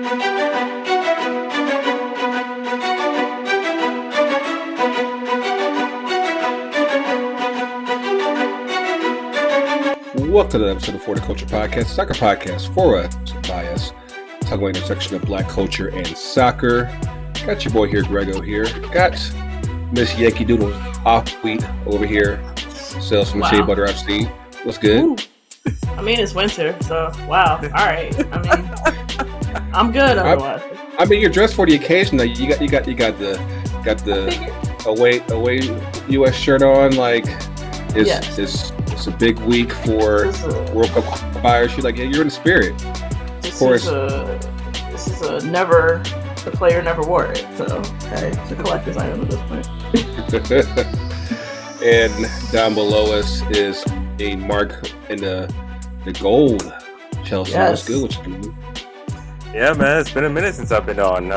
Welcome to the episode of For the Culture Podcast, soccer podcast for us, by us, talking about the intersection of black culture and soccer. Got your boy here, Grego here. Got Miss Yankee Doodle Offbeat over here. Sales from Shea Butter FC. What's good? Ooh. I mean, it's winter, so wow. All right. I mean, I'm good otherwise. I mean, you're dressed for the occasion. Like, you got the away U.S. shirt on. Like, it's a big week for World Cup Qualifiers. She's like, yeah, you're in the spirit. This is a never. The player never wore it, so it's a collector's item at this point. And down below us is a mark in the gold. Chelsea, what's good with you? Yeah, man, it's been a minute since I've been on.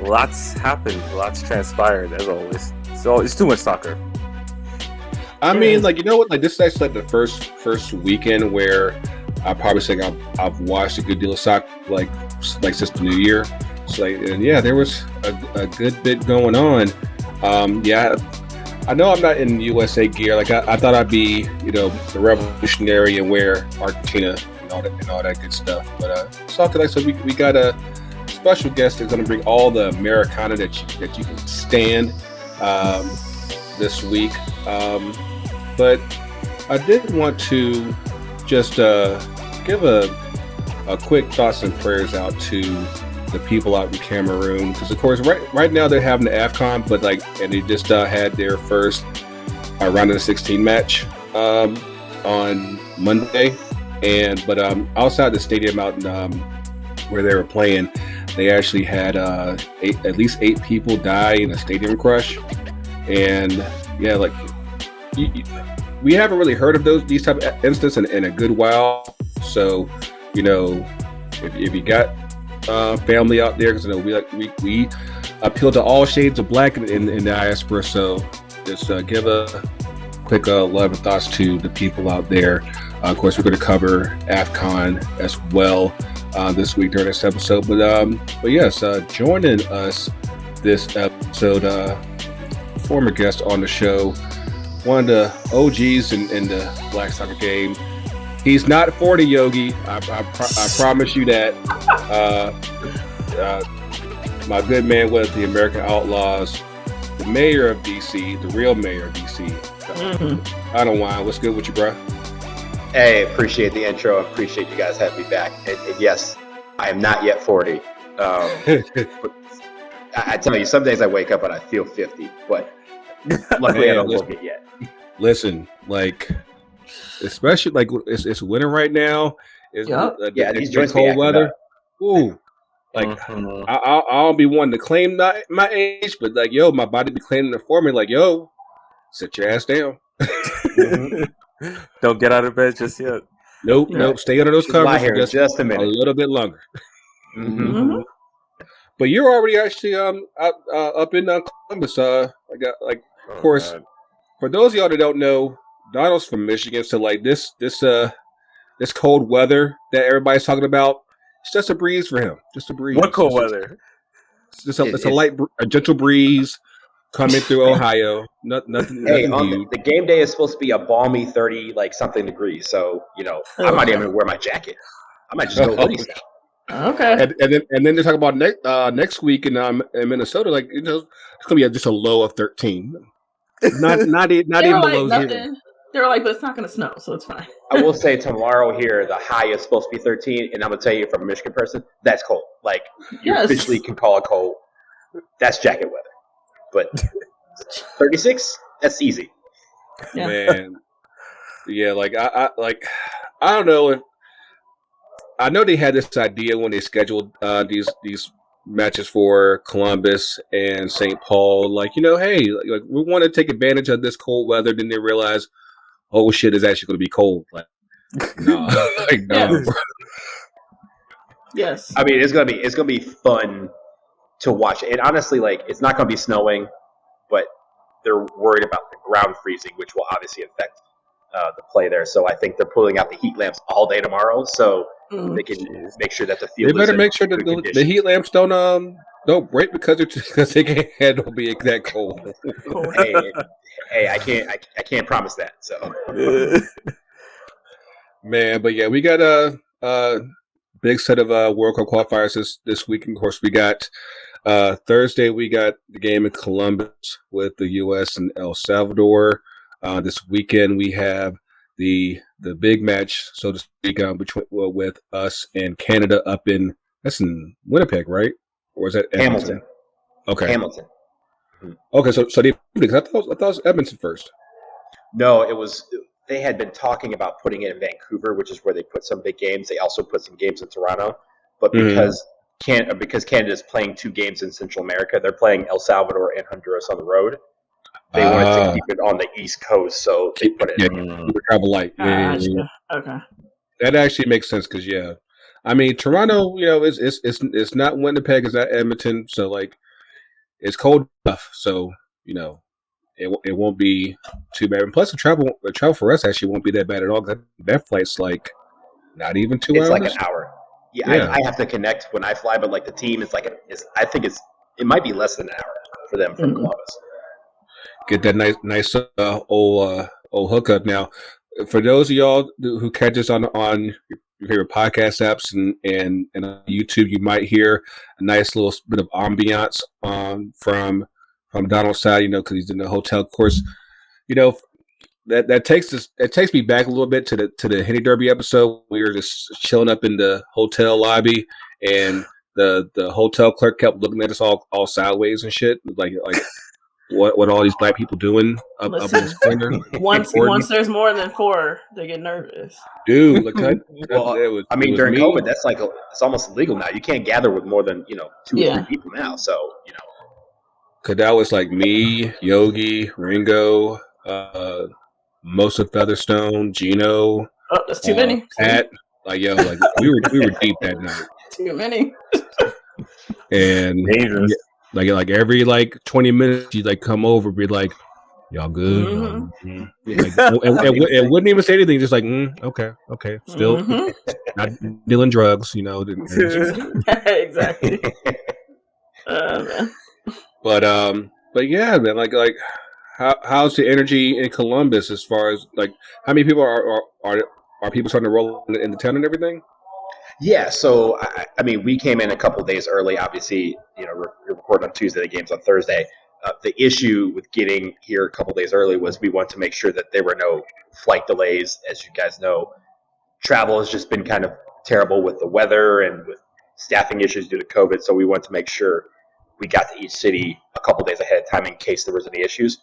Lots happened, lots transpired, as always. So it's too much soccer. I mean, like, you know what? Like, this is actually like the first weekend where I probably say I've watched a good deal of soccer, like since the new year. So, like, and yeah, there was a good bit going on. Yeah, I know I'm not in USA gear. Like, I thought I'd be, the revolutionary and wear Argentina and all that good stuff. But so we got a special guest that's going to bring all the Americana that you can stand this week. But I did want to just give a quick thoughts and prayers out to the people out in Cameroon, because of course right now they're having the AFCON, but and they just had their first round of the 16 match on Monday, but outside the stadium out in, where they were playing, they actually had at least 8 people die in a stadium crush, and yeah, like we haven't really heard of these type of instances in a good while. So, if you got family out there, because we appeal to all shades of black in the diaspora. So just give a quick love and thoughts to the people out there. Of course, we're going to cover AFCON as well this week during this episode. But yes, joining us this episode, former guest on the show, one of the OGs in the black soccer game. He's not 40, Yogi. I promise you that. My good man was the American Outlaws, the mayor of DC, the real mayor of DC. I don't mind. What's good with you, bro? Hey, appreciate the intro. Appreciate you guys having me back. And yes, I am not yet 40. I tell you, some days I wake up and I feel 50, but luckily I don't look it yet. Listen, especially it's winter right now. It's cold weather. Ooh, I'll be wanting to claim my age, but my body be claiming it for me. Like, yo, sit your ass down. Don't get out of bed just yet. Nope. Stay under those covers for just a minute, a little bit longer. But you're already actually up in Columbus. Of course. God. For those of y'all that don't know, Donald's from Michigan, so this cold weather that everybody's talking about, it's just a breeze for him. Just a breeze. What cold weather? It's a gentle breeze coming through Ohio. Nothing. Hey, the game day is supposed to be a balmy 30 something degrees. So I might even wear my jacket. I might just go hoodies now. Okay. And then they talk about next week in Minnesota. It's gonna be just a low of 13. Not even below zero. They were like, but it's not going to snow, so it's fine. I will say tomorrow here, the high is supposed to be 13, and I'm going to tell you from a Michigan person, that's cold. You officially can call it cold. That's jacket weather. But 36, that's easy. Yeah. Man. Yeah, I don't know if I know they had this idea when they scheduled these matches for Columbus and St. Paul, hey, we want to take advantage of this cold weather. Then they realize, oh shit, it's actually going to be cold. No. No. Yes. I mean, it's gonna be fun to watch. And honestly, it's not gonna be snowing, but they're worried about the ground freezing, which will obviously affect to play there. So I think they're pulling out the heat lamps all day tomorrow, so they can make sure that the field. They better make sure that the heat lamps don't break because they can't handle being that cold. hey, I can't promise that. So, man, but yeah, we got a big set of World Cup qualifiers this week. Of course, we got Thursday. We got the game in Columbus with the U.S. and El Salvador. This weekend we have the big match, so to speak, with us and Canada that's in Winnipeg, right? Or is that Hamilton? Okay, Hamilton. Okay, so because I thought it was Edmonton first. No, it was. They had been talking about putting it in Vancouver, which is where they put some big games. They also put some games in Toronto, but because Canada is playing 2 games in Central America, they're playing El Salvador and Honduras on the road. They wanted to keep it on the East Coast, so they put it in travel light. Okay, that actually makes sense because I mean Toronto, it's not Winnipeg, it's not Edmonton, so like it's cold enough, so it won't be too bad. And plus, the travel for us actually won't be that bad at all. That flight's like not even 2 hours. It's like an hour. Yeah. I have to connect when I fly, but like the team is I think it might be less than an hour for them from Columbus. Get that nice old hookup. Now, for those of y'all who catch us on your favorite podcast apps and on YouTube, you might hear a nice little bit of ambiance from Donald's side, because he's in the hotel. Of course, that takes me back a little bit to the Henny Derby episode. We were just chilling up in the hotel lobby, and the hotel clerk kept looking at us all sideways and shit, like what all these black people doing up in this corner. Once there's more than 4, they get nervous. Dude, look at during COVID, that's it's almost illegal now. You can't gather with more than 2 or 3 people now. So Cause that was like me, Yogi, Ringo, most of Featherstone, Gino. Oh, that's too many. Pat, we were deep that night. Too many. And dangerous. Like every 20 minutes, you'd come over, be like, "Y'all good?" Mm-hmm. It wouldn't even say anything. Just okay, still not dealing drugs, Exactly. Man. But yeah, man, how's the energy in Columbus as far as how many people are people starting to roll in the town and everything? Yeah, so I mean, we came in a couple of days early. Obviously, we're recording on Tuesday. The game's on Thursday. The issue with getting here a couple of days early was we wanted to make sure that there were no flight delays. As you guys know, travel has just been kind of terrible with the weather and with staffing issues due to COVID. So we wanted to make sure we got to each city a couple of days ahead of time in case there was any issues.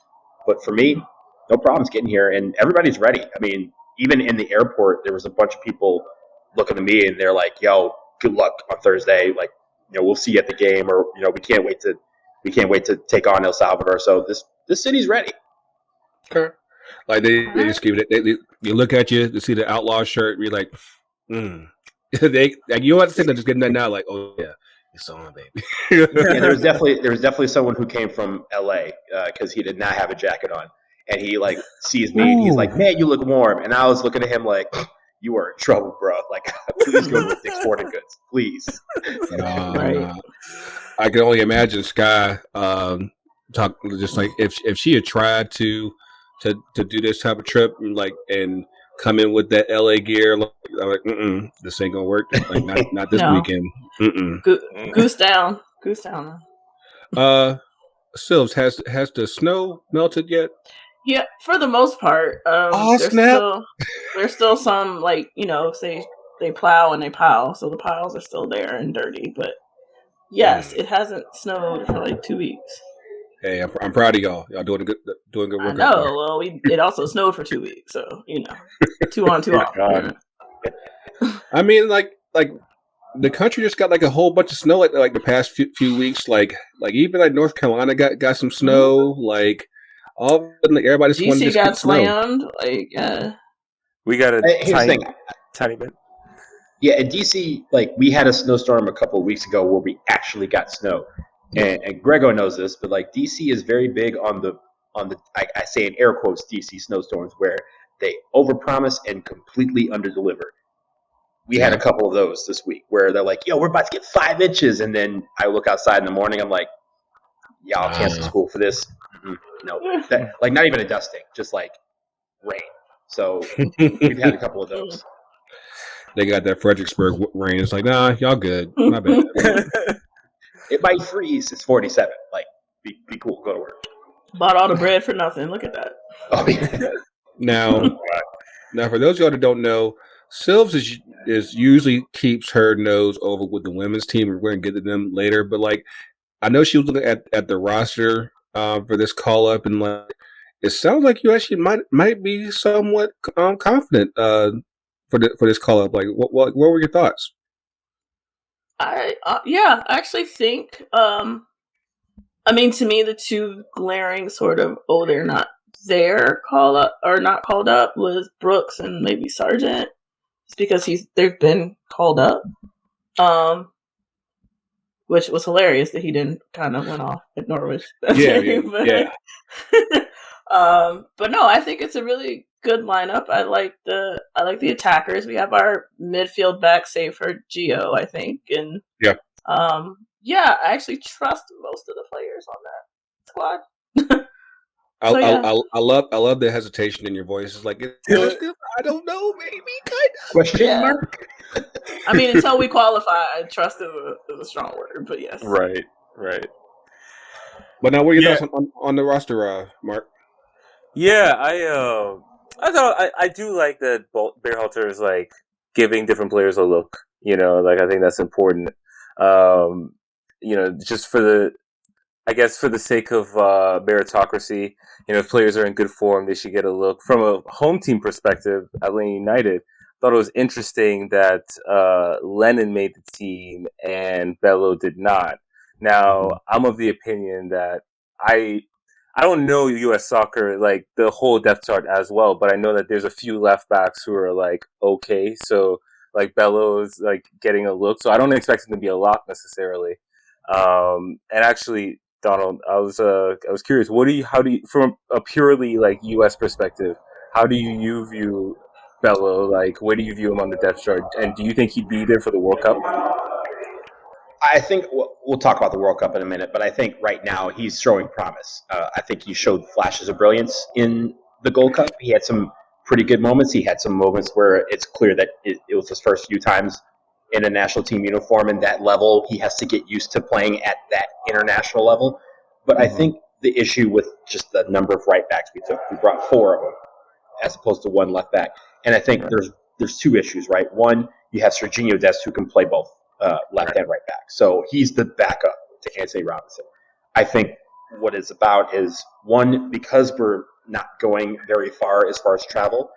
But for me, no problems getting here, and everybody's ready. I mean, even in the airport, there was a bunch of people looking at me, and they're like, "Yo, good luck on Thursday. We'll see you at the game, or we can't wait to take on El Salvador." So this city's ready. Okay. They just give it. You look at you to see the Outlaw shirt, you're like, They you don't have to sit there just getting that now. Like, oh yeah, it's on, baby. Yeah, there was definitely someone who came from LA because he did not have a jacket on, and he sees me, and he's like, "Man, you look warm," and I was looking at him like, "You are in trouble, bro. Please go to Dick's Sporting Goods, please." Right. I can only imagine Sky talk just if she had tried to do this type of trip and come in with that LA gear, I'm like, this ain't gonna work. Not this weekend. Goose down. Silves, has the snow melted yet? Yeah, for the most part. There's still some say they plow and they pile, so the piles are still there and dirty. But yes, it hasn't snowed for 2 weeks. Hey, I'm proud of y'all. Y'all doing good work. I know. Well, it also snowed for 2 weeks, so 2 on, 2 off. I mean, the country just got a whole bunch of snow the past few weeks. Even North Carolina got some snow. All of a sudden, everybody's DC got slammed. We got a tiny bit. Yeah, in DC, we had a snowstorm a couple of weeks ago where we actually got snow. And Grego knows this, but DC is very big on the I say in air quotes DC snowstorms, where They overpromise and completely underdeliver. We had a couple of those this week where they're like, yo, we're about to get 5 inches. And then I look outside in the morning. I'm like, y'all cancel school for this. No, like not even a dusting, just like rain. So we've had a couple of those. They got that Fredericksburg rain. It's like, nah, y'all good. My bad. It might freeze. It's 47. Like, be cool. Go to work. Bought all the bread for nothing. Look at that. Oh, yeah. Now, for those of y'all that don't know, Silves is usually keeps her nose over with the women's team. We're going to get to them later, but like, I know she was looking at the roster for this call up, and like, it sounds like you actually might be somewhat confident for this call up. Like, what were your thoughts? I actually think. I mean, to me, the two glaring sort of they're not there call up or not called up was Brooks and maybe Sargent. It's because they've been called up, which was hilarious that he didn't kind of went off at Norwich. Yeah. But no, I think it's a really good lineup. I like the attackers. We have our midfield back, save for Gio, I think, and I actually trust most of the players on that squad. I love the hesitation in your voice. It's like, I don't know, maybe kind of question mark. I mean, until we qualify, trust is a strong word, but yes, right. But now, what are your thoughts on the roster, Mark? Yeah, I do like that Berhalter is like giving different players a look. You know, like I think that's important. Just for the sake of meritocracy, if players are in good form, they should get a look. From a home team perspective, Atlanta United, thought it was interesting that Lennon made the team and Bello did not. Now, I'm of the opinion that I don't know U.S. soccer, like the whole depth chart as well, but I know that there's a few left backs who are like okay. So like Bello is like getting a look. So I don't expect him to be a lock necessarily. And actually, Donald, I was curious. How do you, from a purely like U.S. perspective, how do you view Bello? Like, where do you view him on the depth chart? And do you think he'd be there for the World Cup? I think we'll talk about the World Cup in a minute, but I think right now he's showing promise. I think he showed flashes of brilliance in the Gold Cup. He had some pretty good moments. He had some moments where it's clear that it was his first few times in a national team uniform, and that level he has to get used to playing at that international level. But I think the issue with just the number of right backs we brought 4 of them as opposed to 1 left back. And I think there's 2 issues, right? One, you have Serginho Dest who can play both left and right back. So he's the backup to Anthony Robinson. I think what it's about is, one, because we're not going very far as travel,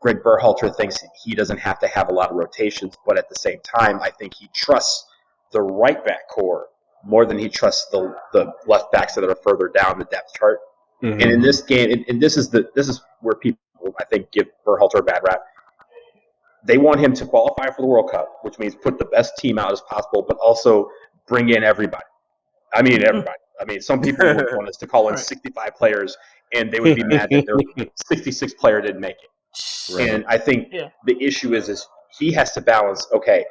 Greg Berhalter thinks he doesn't have to have a lot of rotations, but at the same time, I think he trusts the right back core more than he trusts the left backs that are further down the depth chart. Mm-hmm. And in this game, and this is where people, I think, give Berhalter a bad rap. They want him to qualify for the World Cup, which means put the best team out as possible, but also bring in everybody. I mean, everybody. I mean, some people would want us to call in 65 players, and they would be mad that their 66th player didn't make it. Right. And I think the issue is he has to balance, okay,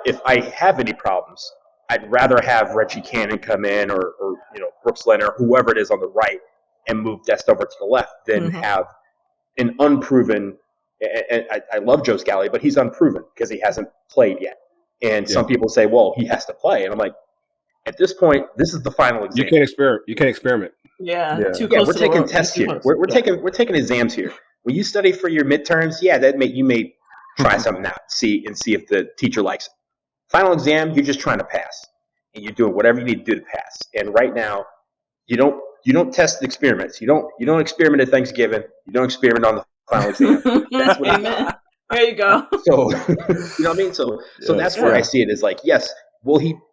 if I have any problems, I'd rather have Reggie Cannon come in or Brooks Lennon or whoever it is on the right and move Dest over to the left than have an unproven – and I love Joe Scally, but he's unproven because he hasn't played yet. And some people say, well, he has to play. And I'm like, at this point, this is the final exam. You can't experiment. Yeah. We're taking tests here. We're taking exams here. When you study for your midterms, you may try something out, see if the teacher likes it. Final exam, you're just trying to pass, and you're doing whatever you need to do to pass. And right now, you don't test experiments. You don't experiment at Thanksgiving. You don't experiment on the final exam. That's what Amen. There you go. So you know what I mean. So that's where I see it is like, yes,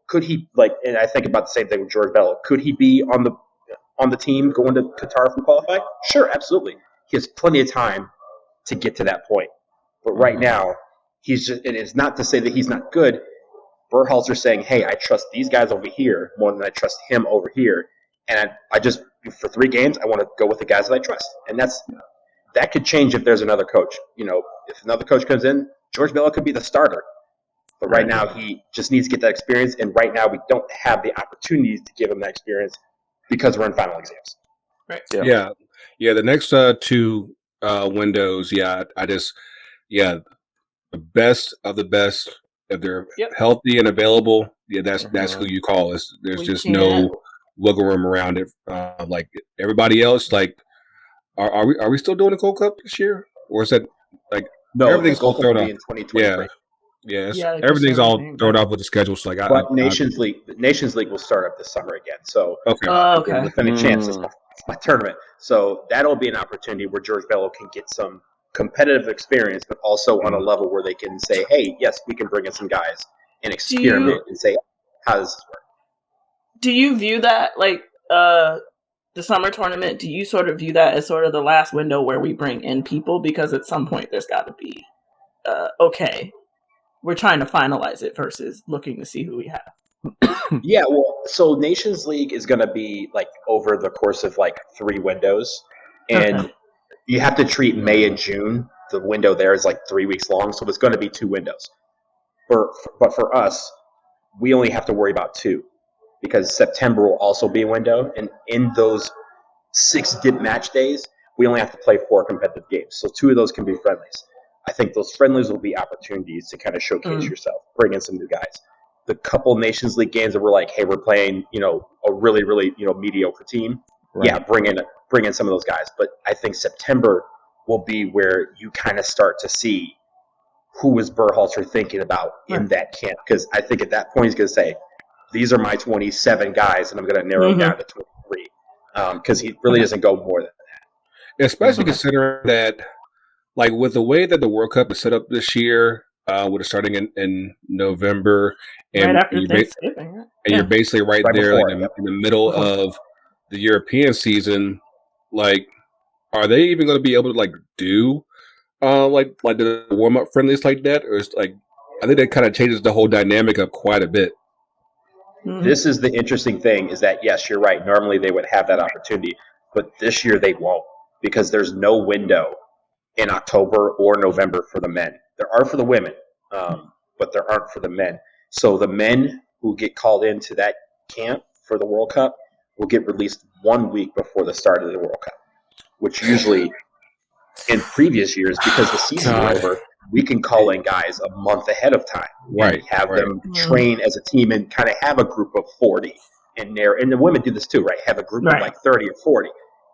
could he like? And I think about the same thing with George Bello. Could he be on the team going to Qatar for qualify? Sure, absolutely. He has plenty of time to get to that point. But right now, it is not to say that he's not good. Berhalter's saying, hey, I trust these guys over here more than I trust him over here. And I just, for 3 games, I want to go with the guys that I trust. And that could change if there's another coach. If another coach comes in, George Bello could be the starter. But right now, he just needs to get that experience. And right now, we don't have the opportunities to give him that experience because we're in final exams. Right. Yeah. The next two windows, the best of the best. If they're healthy and available, that's who you call. There's just no wiggle room around it. Like everybody else, like are we still doing the Gold Cup this year, or is that like everything's all thrown off? In 2023. Everything's all thrown off with the schedule. So like, Nations League will start up this summer again. So okay, defending champs is my tournament. So that'll be an opportunity where George Bello can get some competitive experience, but also on a level where they can say, hey, yes, we can bring in some guys and experiment and say, how does this work? Do you view that, like, the summer tournament, do you sort of view that as sort of the last window where we bring in people? Because at some point there's got to be, we're trying to finalize it versus looking to see who we have. Yeah, well, so Nations League is going to be, like, over the course of, like, 3 windows. And you have to treat May and June. The window there is like 3 weeks long, so it's going to be 2 windows. But for us, we only have to worry about 2 because September will also be a window. And in those 6 dip match days, we only have to play 4 competitive games. So 2 of those can be friendlies. I think those friendlies will be opportunities to kind of showcase yourself, bring in some new guys. The couple Nations League games that we're like, hey, we're playing, a really, really, mediocre team. Right. Yeah, bring in some of those guys. But I think September will be where you kind of start to see who is Berhalter thinking about in that camp. Because I think at that point he's going to say, these are my 27 guys, and I'm going to narrow it down to 23. Because he really doesn't go more than that. Especially considering that, like, with the way that the World Cup is set up this year, with it starting in November, and right after Thanksgiving, right? And you're basically right there before, like, in the middle of the European season. Like, are they even going to be able to, like, do like the warm up friendlies like that, or is, like, I think that kind of changes the whole dynamic up quite a bit. This is the interesting thing: is that yes, you're right. Normally they would have that opportunity, but this year they won't because there's no window in October or November for the men. There are for the women, but there aren't for the men. So the men who get called into that camp for the World Cup will get released 1 week before the start of the World Cup, which usually in previous years, because the season's over, we can call in guys a month ahead of time. Right. Have them train as a team and kind of have a group of 40 and the women do this too, right? Have a group of like 30 or 40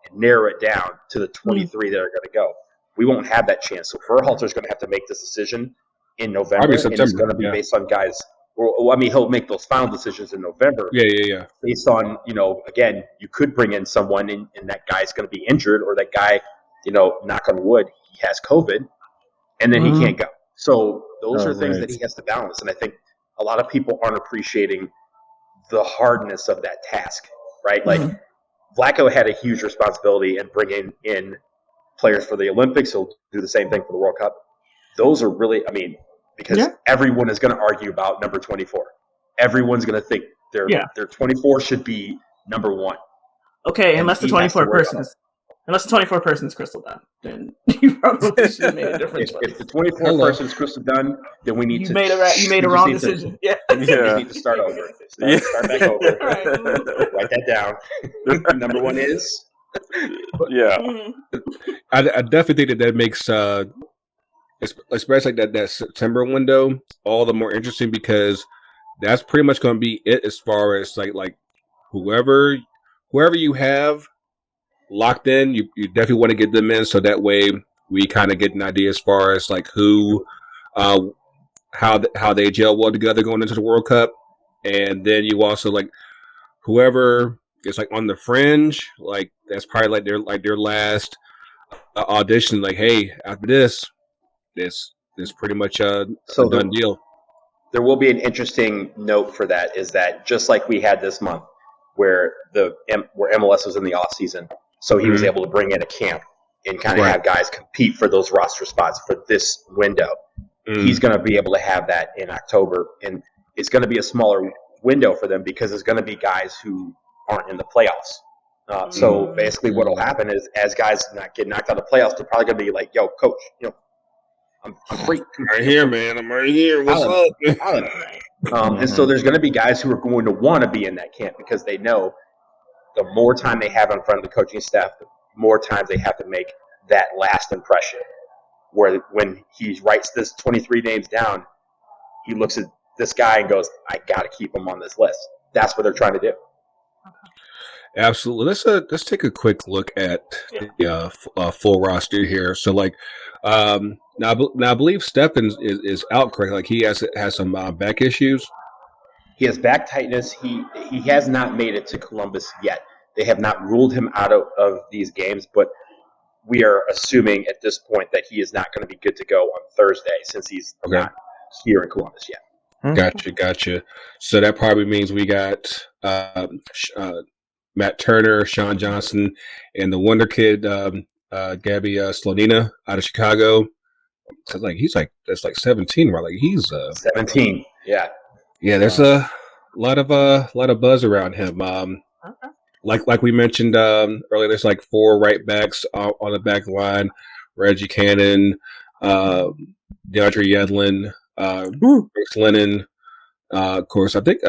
and narrow it down to the 23 that are going to go. We won't have that chance. So Berhalter's going to have to make this decision in November, and it's going to be based on guys. Well, I mean, he'll make those final decisions in November. Yeah. Based on, again, you could bring in someone and that guy's going to be injured, or that guy, knock on wood, he has COVID, and then he can't go. So those are things that he has to balance. And I think a lot of people aren't appreciating the hardness of that task, right? Like, Vlatko had a huge responsibility in bringing in players for the Olympics. He'll do the same thing for the World Cup. Those are really, because everyone is going to argue about number 24. Everyone's going to think their 24 should be number 1. Okay, unless the 24 person is Crystal Dunn, then you probably should have made a difference. If the 24 person is Crystal Dunn, then we need you made a wrong decision. We need to start over. Start back over. Write that down. Number 1 is. I definitely think that makes especially that September window all the more interesting, because that's pretty much going to be it as far as like whoever you have locked in, you definitely want to get them in, so that way we kind of get an idea as far as like who how they gel well together going into the World Cup. And then you also like whoever is like on the fringe, like that's probably like their last audition. Like, hey, after this pretty much a done deal. There will be an interesting note for that, is that just like we had this month, where MLS was in the off season, so he was able to bring in a camp and kind of have guys compete for those roster spots for this window. He's going to be able to have that in October, and it's going to be a smaller window for them because it's going to be guys who aren't in the playoffs. So basically, what will happen is, as guys not get knocked out of the playoffs, they're probably going to be like, "Yo, coach, I'm free. I'm right here, man. I'm right here. What's up?" And so there's going to be guys who are going to want to be in that camp because they know the more time they have in front of the coaching staff, the more times they have to make that last impression. Where when he writes this 23 names down, he looks at this guy and goes, "I got to keep him on this list." That's what they're trying to do. Absolutely. Let's take a quick look at the full roster here. So, now I believe Stephens is out, correct? Like he has some back issues. He has back tightness. He has not made it to Columbus yet. They have not ruled him out of these games, but we are assuming at this point that he is not going to be good to go on Thursday since he's not here in Columbus yet. Gotcha. So that probably means we got Matt Turner, Sean Johnson, and the wonder kid Gabby Slonina out of Chicago. Cause that's 17, right? Like he's 17. Yeah. There's a lot of buzz around him. Like we mentioned earlier, there's like 4 right backs on the back line: Reggie Cannon, DeAndre Yedlin, Brooks Lennon. Of course, I think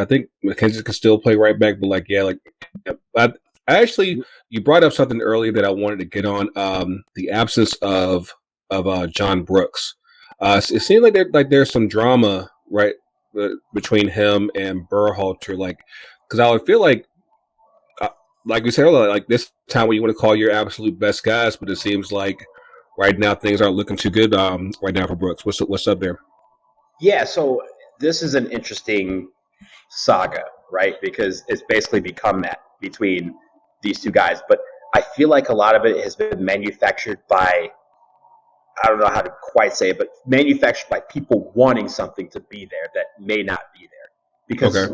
McKenzie can still play right back, but I actually, you brought up something earlier that I wanted to get on. The absence of John Brooks. It seems like there's some drama right between him and Berhalter. Because I would feel like we said earlier, like this time when you want to call your absolute best guys, but it seems like right now things aren't looking too good. Right now for Brooks, what's up there? Yeah, so this is an interesting saga, right? Because it's basically become that between these two guys. But I feel like a lot of it has been manufactured by, I don't know how to quite say it, but manufactured by people wanting something to be there that may not be there. Because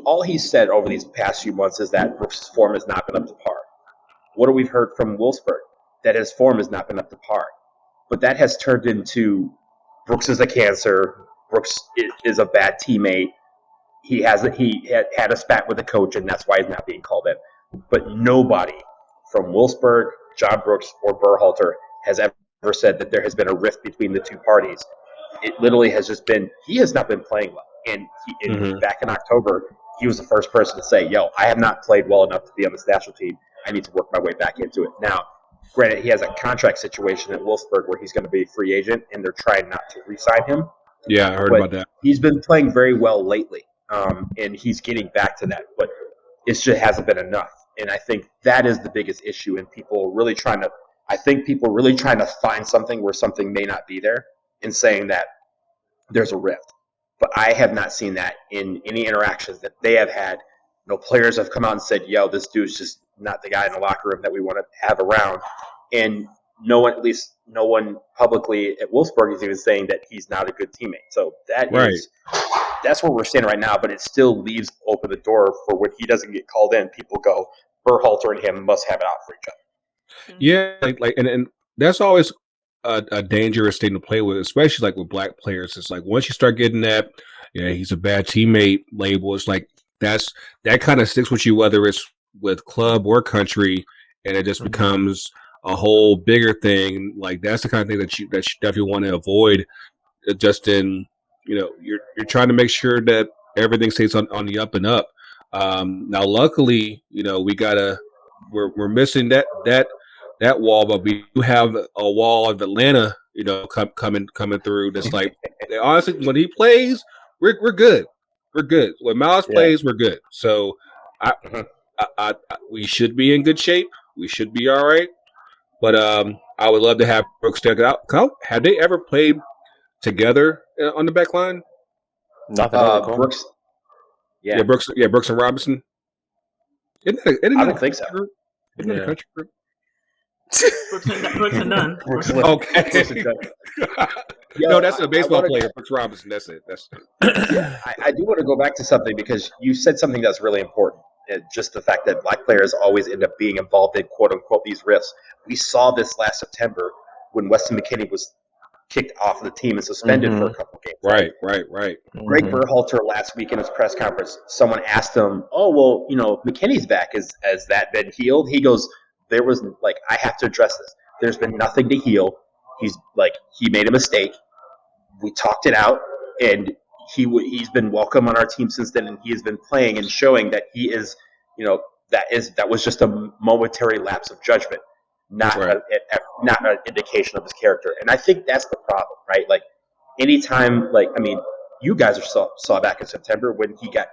all he's said over these past few months is that Brooks' form has not been up to par. What have we heard from Wolfsburg? That his form has not been up to par. But that has turned into Brooks is a cancer. Brooks is a bad teammate. He had a spat with the coach, and that's why he's not being called in. But nobody from Wolfsburg, John Brooks, or Berhalter has ever said that there has been a rift between the two parties. It literally has just been he has not been playing well. And back in October, he was the first person to say, "Yo, I have not played well enough to be on this national team. I need to work my way back into it." Now, granted, he has a contract situation at Wolfsburg where he's going to be a free agent, and they're trying not to re-sign him. Yeah, I heard about that. He's been playing very well lately, and he's getting back to that, but it just hasn't been enough. And I think that is the biggest issue, and people really trying to find something where something may not be there and saying that there's a rift. But I have not seen that in any interactions that they have had. No players have come out and said, "Yo, this dude's just not the guy in the locker room that we want to have around." And no one publicly at Wolfsburg is even saying that he's not a good teammate. So that's where we're standing right now. But it still leaves open the door for when he doesn't get called in. People go, Berhalter and him must have it out for each other. Yeah, and that's always a dangerous thing to play with, especially with black players. It's like once you start getting that, he's a bad teammate label. It's like that kind of sticks with you, whether it's with club or country, and it just becomes a whole bigger thing. Like that's the kind of thing that you definitely want to avoid. Just in you're trying to make sure that everything stays on the up and up. Now, luckily, we're missing that wall, but we do have a wall of Atlanta, coming through. That's like honestly, when he plays, we're good. We're good. When Miles plays, we're good. So, we should be in good shape. We should be all right. But I would love to have Brooks check it out. Have they ever played together on the back line? Not that Brooks. Yeah, Brooks and Robinson. I don't think so. Isn't that a country group? Brooks and Dunn. Okay. No, that's a baseball player, Brooks Robinson. That's it. Yeah, I do want to go back to something because you said something that's really important. Just the fact that black players always end up being involved in quote unquote these rifts. We saw this last September when Weston McKennie was kicked off of the team and suspended for a couple games. Right. Greg Berhalter last week in his press conference, someone asked him, "Oh, well, McKinney's back. Has that been healed?" He goes, "There was I have to address this. There's been nothing to heal. He made a mistake. We talked it out, and he's been welcome on our team since then, and he has been playing and showing that he is, that was just a momentary lapse of judgment, not not an indication of his character." And I think that's the problem, right? Anytime, you guys saw back in September when he got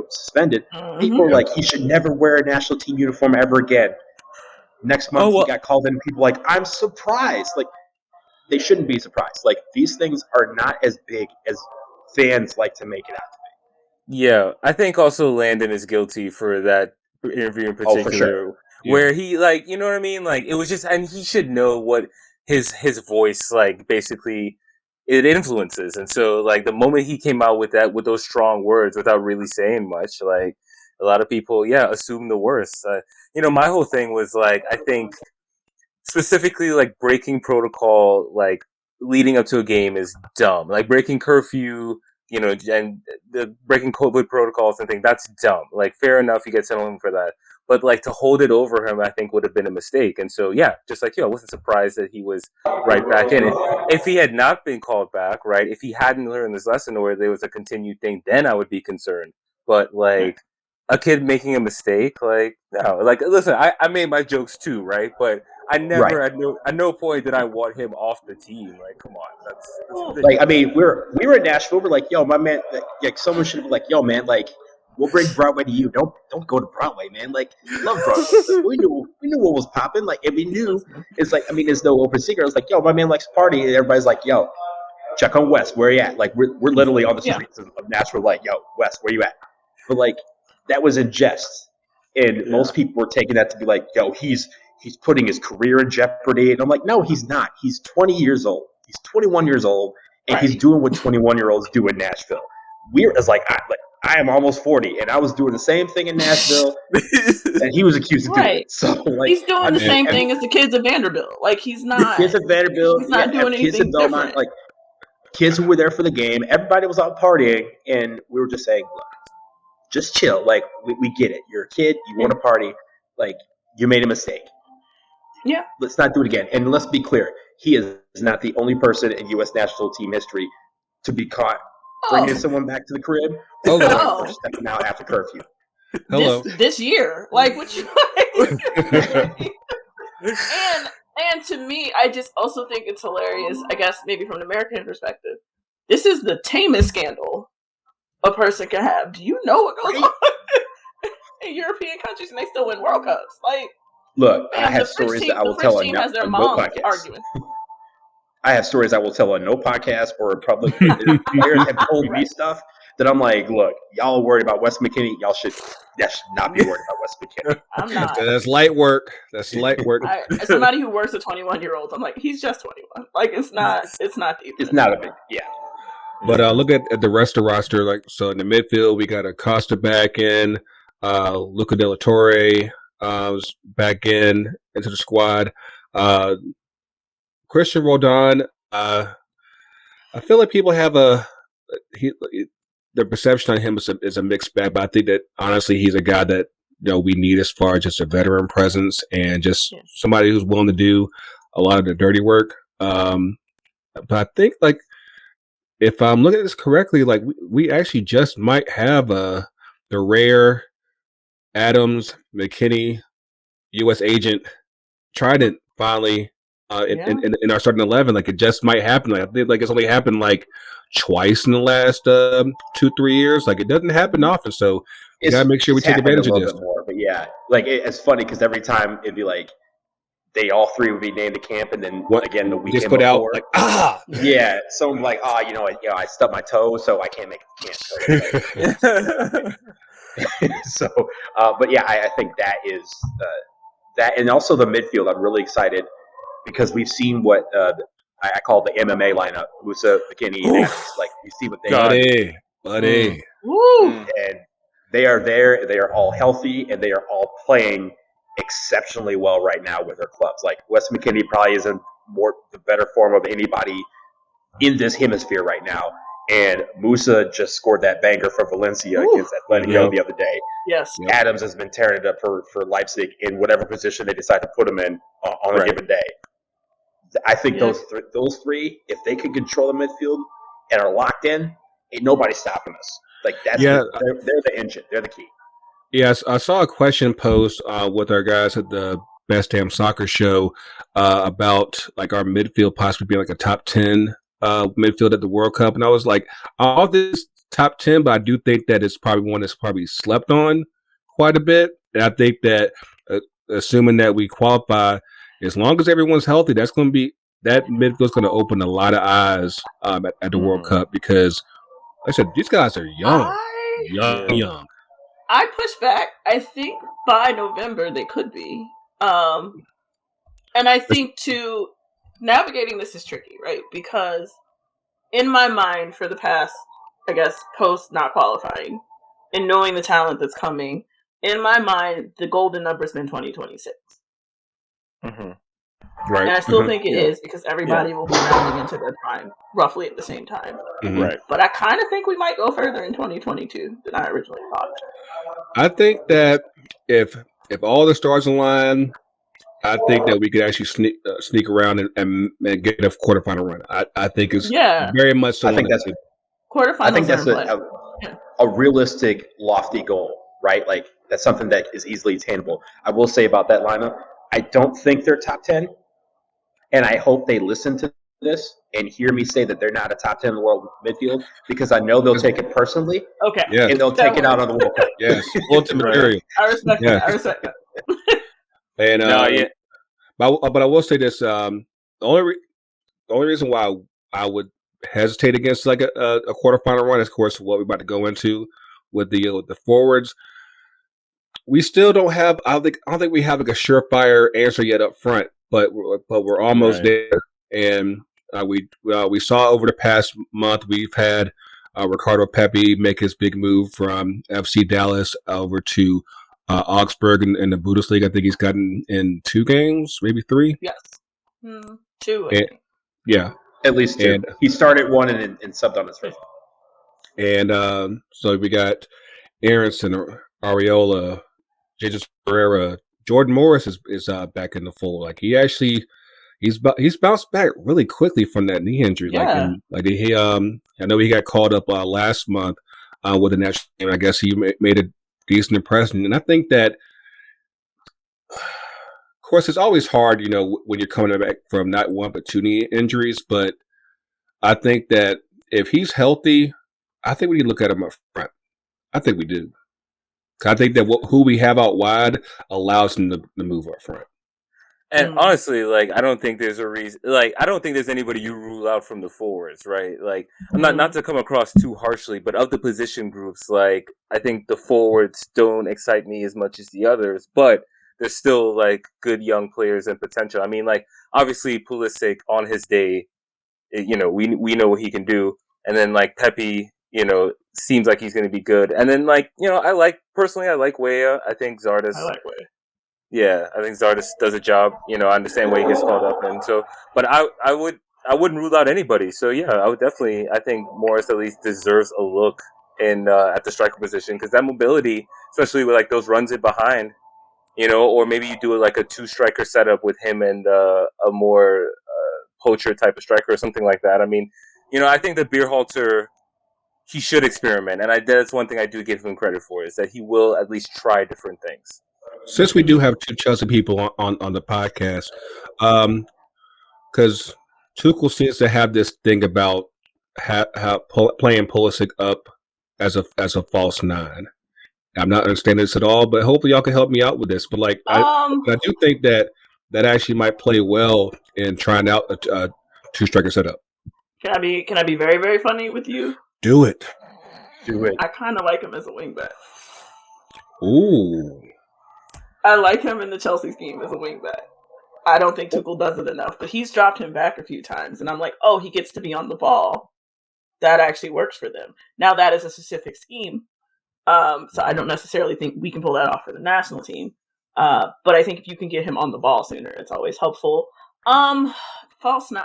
suspended, people were like, he should never wear a national team uniform ever again. Next month he got called in, people I'm surprised. They shouldn't be surprised. These things are not as big as fans like to make it out to be. Yeah, I think also Landon is guilty for that interview in particular, for sure. Where he you know what I mean? It was just, and he should know what his voice basically it influences. And so the moment he came out with those strong words without really saying much, a lot of people assume the worst. My whole thing was I think specifically breaking protocol leading up to a game is dumb. Breaking curfew, and the breaking COVID protocols and things, that's dumb. Fair enough, you get someone for that. But to hold it over him, I think would have been a mistake. And so just I wasn't surprised that he was right back in it. If he had not been called back, right, if he hadn't learned this lesson or there was a continued thing, then I would be concerned. But a kid making a mistake, no. Listen, I made my jokes too, right? But I never at no point did I want him off the team. Come on, that's we were in Nashville. We're yo, my man, someone should be yo, man, we'll bring Broadway to you. Don't go to Broadway, man. Love Broadway. we knew what was popping. And we knew it's there's no open secret. It's yo, my man likes to party, and everybody's yo, check on Wes. Where you at? We're literally on the streets of Nashville. Yo, Wes, where you at? But that was in jest, and most people were taking that to be yo, he's putting his career in jeopardy. And I'm no, he's not. He's 20 years old. He's 21 years old, and he's doing what 21-year-olds do in Nashville. I am almost 40, and I was doing the same thing in Nashville, and he was accused of doing it. So, he's doing the same thing as the kids at Vanderbilt. He's not. Kids at Vanderbilt. He's not doing anything different. Kids who were there for the game. Everybody was out partying, and we were just saying, look, just chill. We get it. You're a kid. You want to party. You made a mistake. Yeah. Let's not do it again. And let's be clear. He is not the only person in U.S. national team history to be caught bringing someone back to the crib or stepping out after curfew. Hello. This year. What you And to me, I just also think it's hilarious, I guess maybe from an American perspective. This is the tamest scandal a person can have. Do you know what goes on in European countries and they still win World Cups? Look, I have stories that I will tell on no podcast. I have stories I will tell on no podcast or in public. Players have told me stuff that I'm look, y'all are worried about Wes McKinney. Y'all should not be worried about Wes McKinney. I'm not. That's light work. As somebody who works with 21-year-olds, I'm he's just 21. It's not deep. It's not a big, But look at the rest of the roster. So in the midfield, we got Acosta back in, Luca De La Torre was back into the squad. Christian Roldan, I feel like people have the perception on him is a mixed bag, but I think that honestly he's a guy that we need as far as just a veteran presence and just somebody who's willing to do a lot of the dirty work. But I think if I'm looking at this correctly, we actually just might have the rare Adams, McKinney, U.S. agent Trident finally in our starting 11. It just might happen. I think it's only happened twice in the last 2-3 years. It doesn't happen often, so you gotta make sure we take advantage of this. More, but it's funny because every time it'd be they all three would be named to camp, and then again the weekend put before, someone I stubbed my toe, so I can't make it to camp. So, but I think that is that, and also the midfield. I'm really excited because we've seen what I call the MMA lineup: Musa, McKinney, and Adams. You see what they buddy. And they are there. They are all healthy, and they are all playing exceptionally well right now with their clubs. Wes McKinney probably is in the better form of anybody in this hemisphere right now. And Musa just scored that banger for Valencia against Atletico the other day. Yes. Adams has been tearing it up for Leipzig in whatever position they decide to put him in on a given day. I think those three, if they can control the midfield and are locked in, ain't nobody stopping us. Like that's they're the engine. They're the key. Yes, I saw a question posed with our guys at the Best Damn Soccer Show about like our midfield possibly being like a top 10 midfield at the World Cup, and I was like, all this top 10, but I do think that it's probably one that's probably slept on quite a bit. And I think that assuming that we qualify, as long as everyone's healthy, that's going to be that midfield's going to open a lot of eyes at the World Cup because, like I said, these guys are young. I push back. I think by November they could be. And I think navigating this is tricky, right? Because in my mind for the past, I guess, post not qualifying and knowing the talent that's coming, in my mind, the golden number's been 2026. Mm-hmm. Right. And I still think it is because everybody will be rounding into their prime roughly at the same time. Mm-hmm. Right. But I kind of think we might go further in 2022 than I originally thought. I think that if all the stars align, I think that we could actually sneak around and get a quarterfinal run. I think it's very much so. I think that's quarterfinals. I think that's a realistic, lofty goal, right? Like that's something that is easily attainable. I will say about that lineup, I don't think they're top 10, and I hope they listen to this and hear me say that they're not a top 10 in the world midfield because I know they'll take it personally. Okay. Yes. And they'll take it out on the World Cup. Yes. Ultimate material. I respect that. I respect that. And but I will say this: the only reason why I would hesitate against like a quarterfinal run is, of course, what we're about to go into with the forwards. We still don't have. I don't think we have like a surefire answer yet up front, but we're almost there. And we saw over the past month we've had Ricardo Pepi make his big move from FC Dallas over to Augsburg in the Bundesliga. I think he's gotten in 2 games, maybe 3. Yes, 2. Yeah, at least 2. And he started 1 and subbed on his first. And so we got Aronson, Areola, Jesus Pereira, Jordan Morris is back in the fold. Like he's bounced back really quickly from that knee injury. Yeah. I know he got called up last month with the national team. I guess he made a decent impression, and I think that, of course, it's always hard, when you're coming back from not 1 but 2 knee injuries. But I think that if he's healthy, I think we need to look at him up front. I think we do. I think that who we have out wide allows him to move up front. And honestly, like, I don't think there's a reason. Like, I don't think there's anybody you rule out from the forwards, right? Like, I'm not to come across too harshly, but of the position groups, like, I think the forwards don't excite me as much as the others, but there's still like good young players and potential. I mean, like, obviously Pulisic on his day, we know what he can do, and then like Pepe, seems like he's going to be good, and then like I like Weah. I think Zardes. I like Weah. Yeah, I think Zardes does a job. I understand why he gets called up, and so, but I wouldn't rule out anybody. So yeah, I would definitely. I think Morris at least deserves a look in at the striker position because that mobility, especially with like those runs in behind, or maybe you do like a 2-striker setup with him and a more poacher type of striker or something like that. I mean, I think that Beerhalter, he should experiment, and that's one thing I do give him credit for is that he will at least try different things. Since we do have 2 Chelsea people on the podcast, because Tuchel seems to have this thing about playing Pulisic up as a false 9. I'm not understanding this at all, but hopefully y'all can help me out with this. But like, I do think that actually might play well in trying out a 2-striker setup. Can I be very, very funny with you? Do it. I kind of like him as a wingback. Ooh. I like him in the Chelsea scheme as a wingback. I don't think Tuchel does it enough, but he's dropped him back a few times, and I'm like, oh, he gets to be on the ball. That actually works for them. Now that is a specific scheme, so I don't necessarily think we can pull that off for the national team. But I think if you can get him on the ball sooner, it's always helpful. False 9.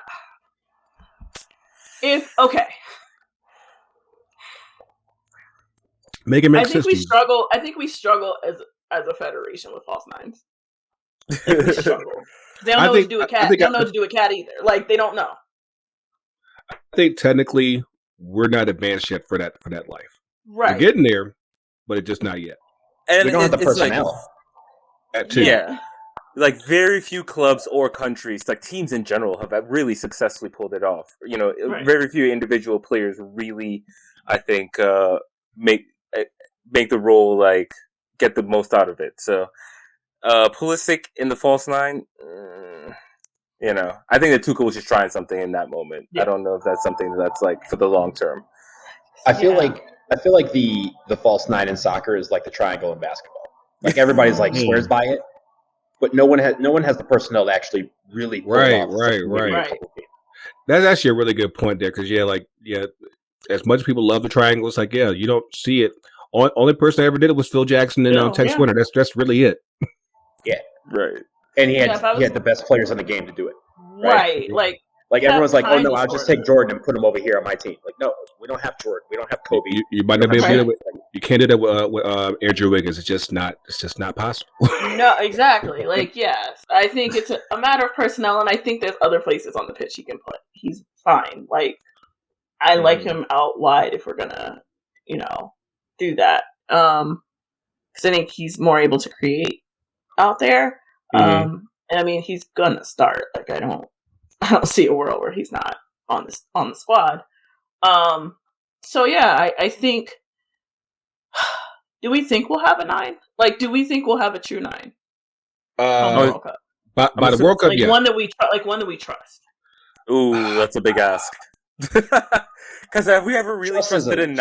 Make it make I think systems. we struggle. I think we struggle as a federation with false nines. We struggle. They don't know what to do with cat. They don't know what to do with cat either. Like they don't know. I think technically we're not advanced yet for that life. Right. We're getting there, but it's just not yet. And we don't have the personnel. That too. Yeah. Like very few clubs or countries, like teams in general, have really successfully pulled it off. You know, very few individual players really, I think, make the role like get the most out of it. So, Pulisic in the false nine, you know, I think that Tuchel was just trying something in that moment. Yeah. I don't know if that's something that's like for the long term. I feel like the false nine in soccer is like the triangle in basketball. Like everybody's like swears by it. But no one has the personnel to actually really right. That's actually a really good point there because as much as people love the triangle, it's like you don't see it. Only person I ever did it was Phil Jackson and Tex Winter. That's really it. Yeah, right. And he had the best players in the game to do it. Right, like everyone's like, oh no, I'll just take Jordan and put him over here on my team. Like no, we don't have Jordan, we don't have Kobe. You might not be able to do it. You can't do that with Andrew Wiggins. It's just not possible. No, exactly. Like yes, I think it's a matter of personnel, and I think there's other places on the pitch he can play. He's fine. Like I like him out wide if we're gonna, do that. Because I think he's more able to create out there. And I mean, he's gonna start. Like I don't see a world where he's not on the squad. So yeah, I think. Do we think we'll have a 9? Like, do we think we'll have a true 9? World Cup. By the World Cup, like one that we trust. Ooh, that's a big ask. Because have we ever really trusted a 9?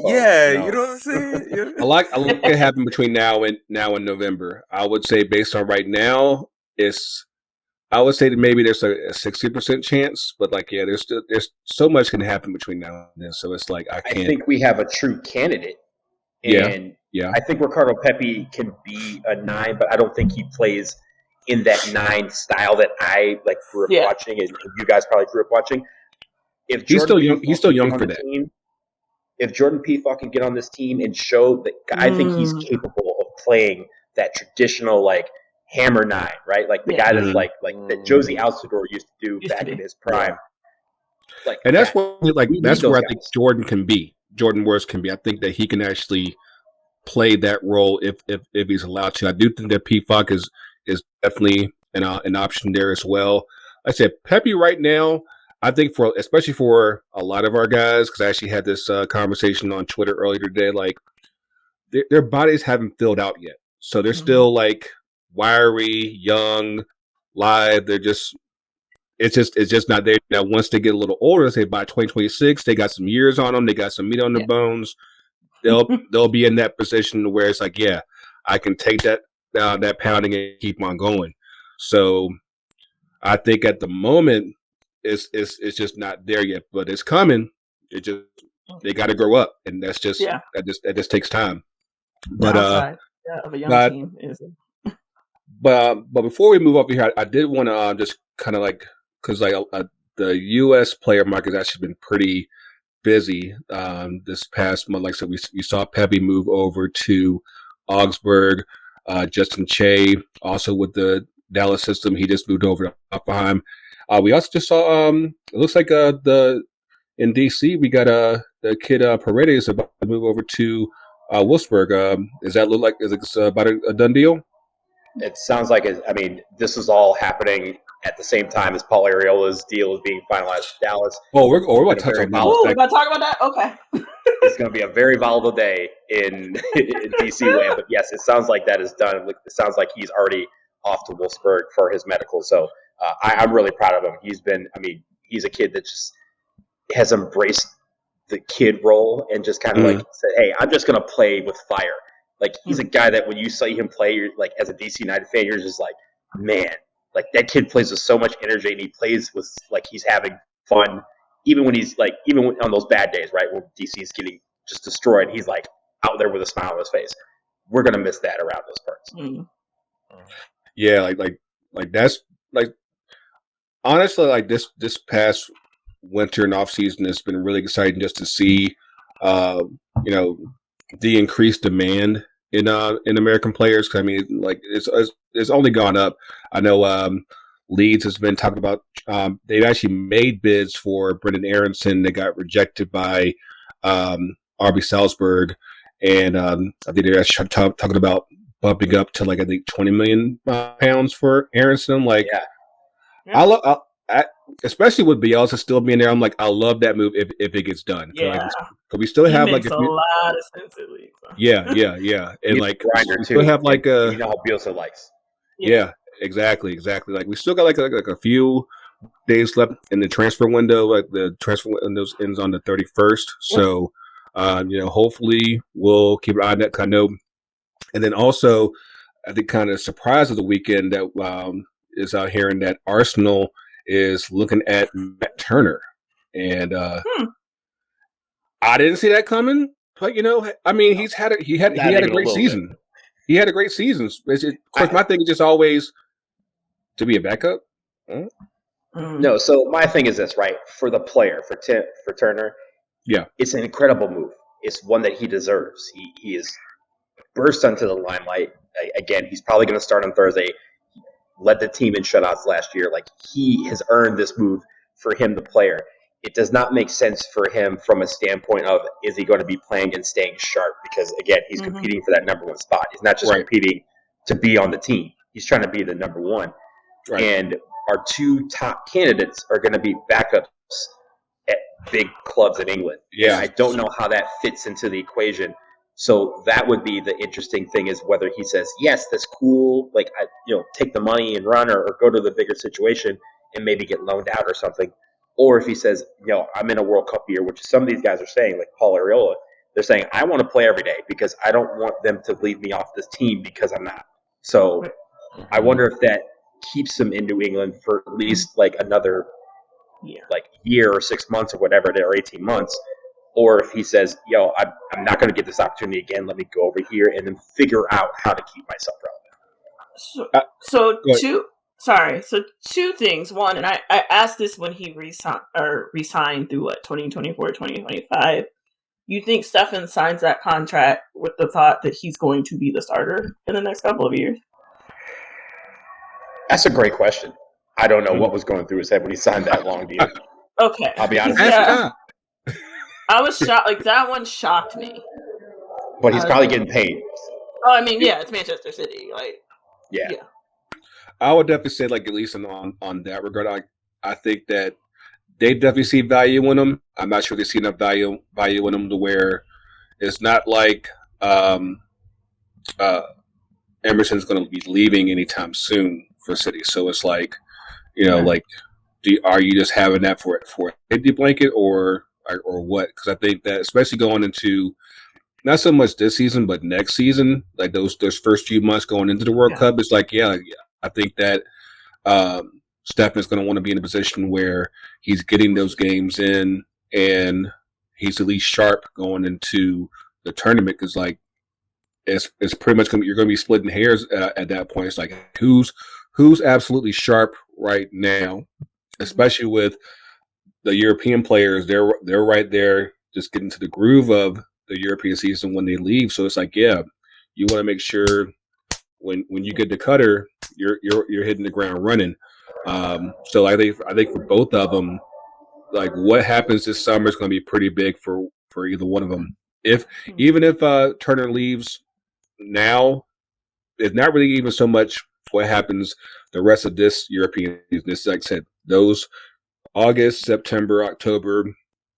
Yeah, you know what I'm saying. Yeah. I like it happen between now and November. I would say based on right now, I would say that maybe there's a 60% chance, but there's so much can happen between now and then. So it's like I think we have a true candidate. And I think Ricardo Pepi can be a 9, but I don't think he plays in that 9 style that I grew up watching, and you guys probably grew up watching. If he's still young for that. Team, if Jordan P. can get on this team and show that, I think he's capable of playing that traditional hammer 9, right? Like the guy that's like that Josie Altidore used to do back in his prime. And that's where I think Jordan can be. Jordan Worth can be. I think that he can actually play that role if he's allowed to. I do think that P-Fock is definitely an option there as well. I said Pepe right now. I think especially for a lot of our guys, because I actually had this conversation on Twitter earlier today. Like their bodies haven't filled out yet, so they're still wiry, young, live. They're just. It's just not there. Now, once they get a little older, say by 2026, they got some years on them. They got some meat on their bones. They'll be in that position where it's like, I can take that pounding and keep on going. So, I think at the moment, it's just not there yet, but it's coming. They got to grow up, and that's just that just takes time. But of a young team is. But before we move up here, I did want to just kind of because the U.S. player market has actually been pretty busy this past month. Like I said, we saw Pepe move over to Augsburg. Justin Che, also with the Dallas system, he just moved over to Hoffenheim. We also just saw, it looks like in D.C., we got the kid Paredes about to move over to Wolfsburg. Does that look like it's about a done deal? It sounds like it. I mean, this is all happening at the same time as Paul Arriola's deal is being finalized in Dallas. Oh, we're going to touch on that. We're going to talk about that? Okay. It's going to be a very volatile day in DC land. But yes, it sounds like that is done. It sounds like he's already off to Wolfsburg for his medical. So I'm really proud of him. He's a kid that just has embraced the kid role and just kind of said, hey, I'm just going to play with fire. He's a guy that when you see him play, you're as a DC United fan, you're just man, that kid plays with so much energy and he plays with he's having fun, even when he's even on those bad days, right, when DC is getting just destroyed, he's out there with a smile on his face. We're gonna miss that around those parts. Yeah, that's honestly, this past winter and off season, it's been really exciting just to see, the increased demand in American players. 'Cause, I mean, like it's only gone up. I know Leeds has been talking about. They've actually made bids for Brendan Aronson. They got rejected by RB Salzburg, and I think they're actually talking about bumping up to like I think £20 million for Aronson. I'm like, especially with Bielsa still being there. I'm like, I love that move if it gets done. Yeah, because we still have makes a lot of sense at least. Yeah, and like we still have like you know how Bielsa likes. Yeah, exactly. Like we still got like a few days left in the transfer window. Like the transfer window ends on the 31st. So, hopefully we'll keep an eye on that. I know. And then also, I think kind of surprise of the weekend that is out hearing that Arsenal is looking at Matt Turner, and I didn't see that coming. But I mean, he had a great season. He had a great season. Of course, my thing is just always to be a backup. No, so my thing is this, right? For the player, for Turner, it's an incredible move. It's one that he deserves. He is burst onto the limelight. Again, he's probably going to start on Thursday. He led the team in shutouts last year. Like, he has earned this move for him, the player. It does not make sense for him from a standpoint of, is he going to be playing and staying sharp? Because, again, he's competing for that number one spot. He's not just competing to be on the team. He's trying to be the number one. Right. And our two top candidates are going to be backups at big clubs in England. Yeah. And I don't know how that fits into the equation. So that would be the interesting thing, is whether he says, yes, that's cool, like, take the money and run, or go to the bigger situation and maybe get loaned out or something. Or if he says, I'm in a World Cup year, which some of these guys are saying, like Paul Areola, they're saying, I want to play every day because I don't want them to leave me off this team because I'm not. So I wonder if that keeps him in New England for at least like another year or 6 months or whatever, or 18 months. Or if he says, I'm not going to get this opportunity again, let me go over here and then figure out how to keep myself relevant. So two things. One, and I asked this when he resigned through 2024, 2025. You think Stefan signs that contract with the thought that he's going to be the starter in the next couple of years? That's a great question. I don't know what was going through his head when he signed that long deal. Okay. I'll be honest. I was shocked. Like, that one shocked me. But he's probably getting paid. Oh, I mean, it's Manchester City. Like, yeah. I would definitely say, like, at least on that regard, I think that they definitely see value in him. I'm not sure they see enough value in him to where it's not like Emerson's going to be leaving anytime soon for City. So it's like, like, are you just having that for a safety blanket or what? Because I think that, especially going into not so much this season, but next season, like those first few months going into the World Cup, it's like, I think that Stefan's going to want to be in a position where he's getting those games in and he's at least sharp going into the tournament. Because like it's pretty much you're going to be splitting hairs at that point. It's like who's absolutely sharp right now, especially with the European players. They're right there, just getting to the groove of the European season when they leave. So it's like, you want to make sure when you get the cutter, you're hitting the ground running. So I think for both of them, like what happens this summer is going to be pretty big for either one of them. Even if Turner leaves now, it's not really even so much what happens the rest of this European season. This, like I said, those August, September, October,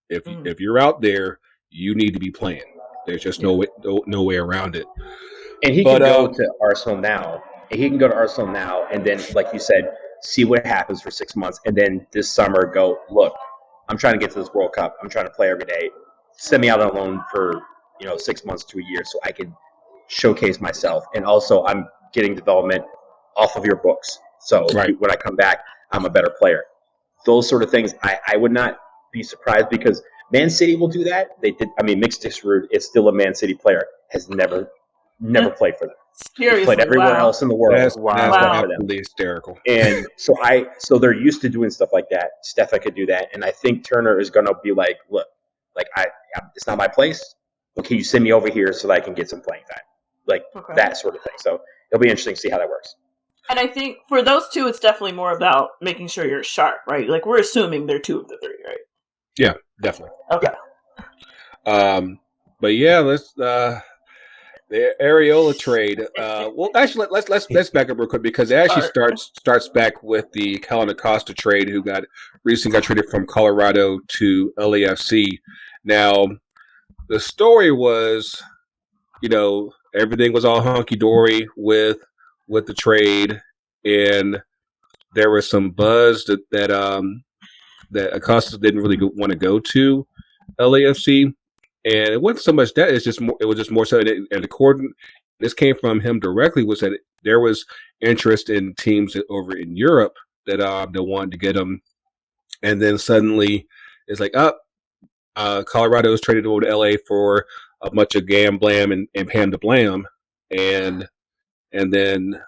if you're out there, you need to be playing. There's just no way around it. And he can go to Arsenal now. And then, like you said, see what happens for 6 months. And then this summer go, look, I'm trying to get to this World Cup. I'm trying to play every day. Send me out on loan for 6 months to a year so I can showcase myself. And also I'm getting development off of your books. So when I come back, I'm a better player. Those sort of things, I would not be surprised, because Man City will do that. They did. I mean, Mixed Disrude is still a Man City player. Has never played for them. Seriously, played everywhere else in the world. That's absolutely hysterical. And so they're used to doing stuff like that. Stefan could do that, and I think Turner is gonna be like, look, like it's not my place. But can you send me over here so that I can get some playing time, like that sort of thing. So it'll be interesting to see how that works. And I think for those two, it's definitely more about making sure you're sharp, right? Like we're assuming they're 2 of the 3, right? Yeah, definitely. Okay. But yeah, let's the Areola trade. Well, actually, let's back up real quick because it actually starts back with the Callan Acosta trade, who recently got traded from Colorado to LAFC. Now, the story was, everything was all hunky dory with the trade, and there was some buzz that Acosta didn't really want to go to LAFC. And it wasn't so much that; it was just more so. And according, this came from him directly, was that there was interest in teams over in Europe that wanted to get him, and then suddenly it's like, Colorado's traded over to LA for a bunch of gam blam and pam to blam, and then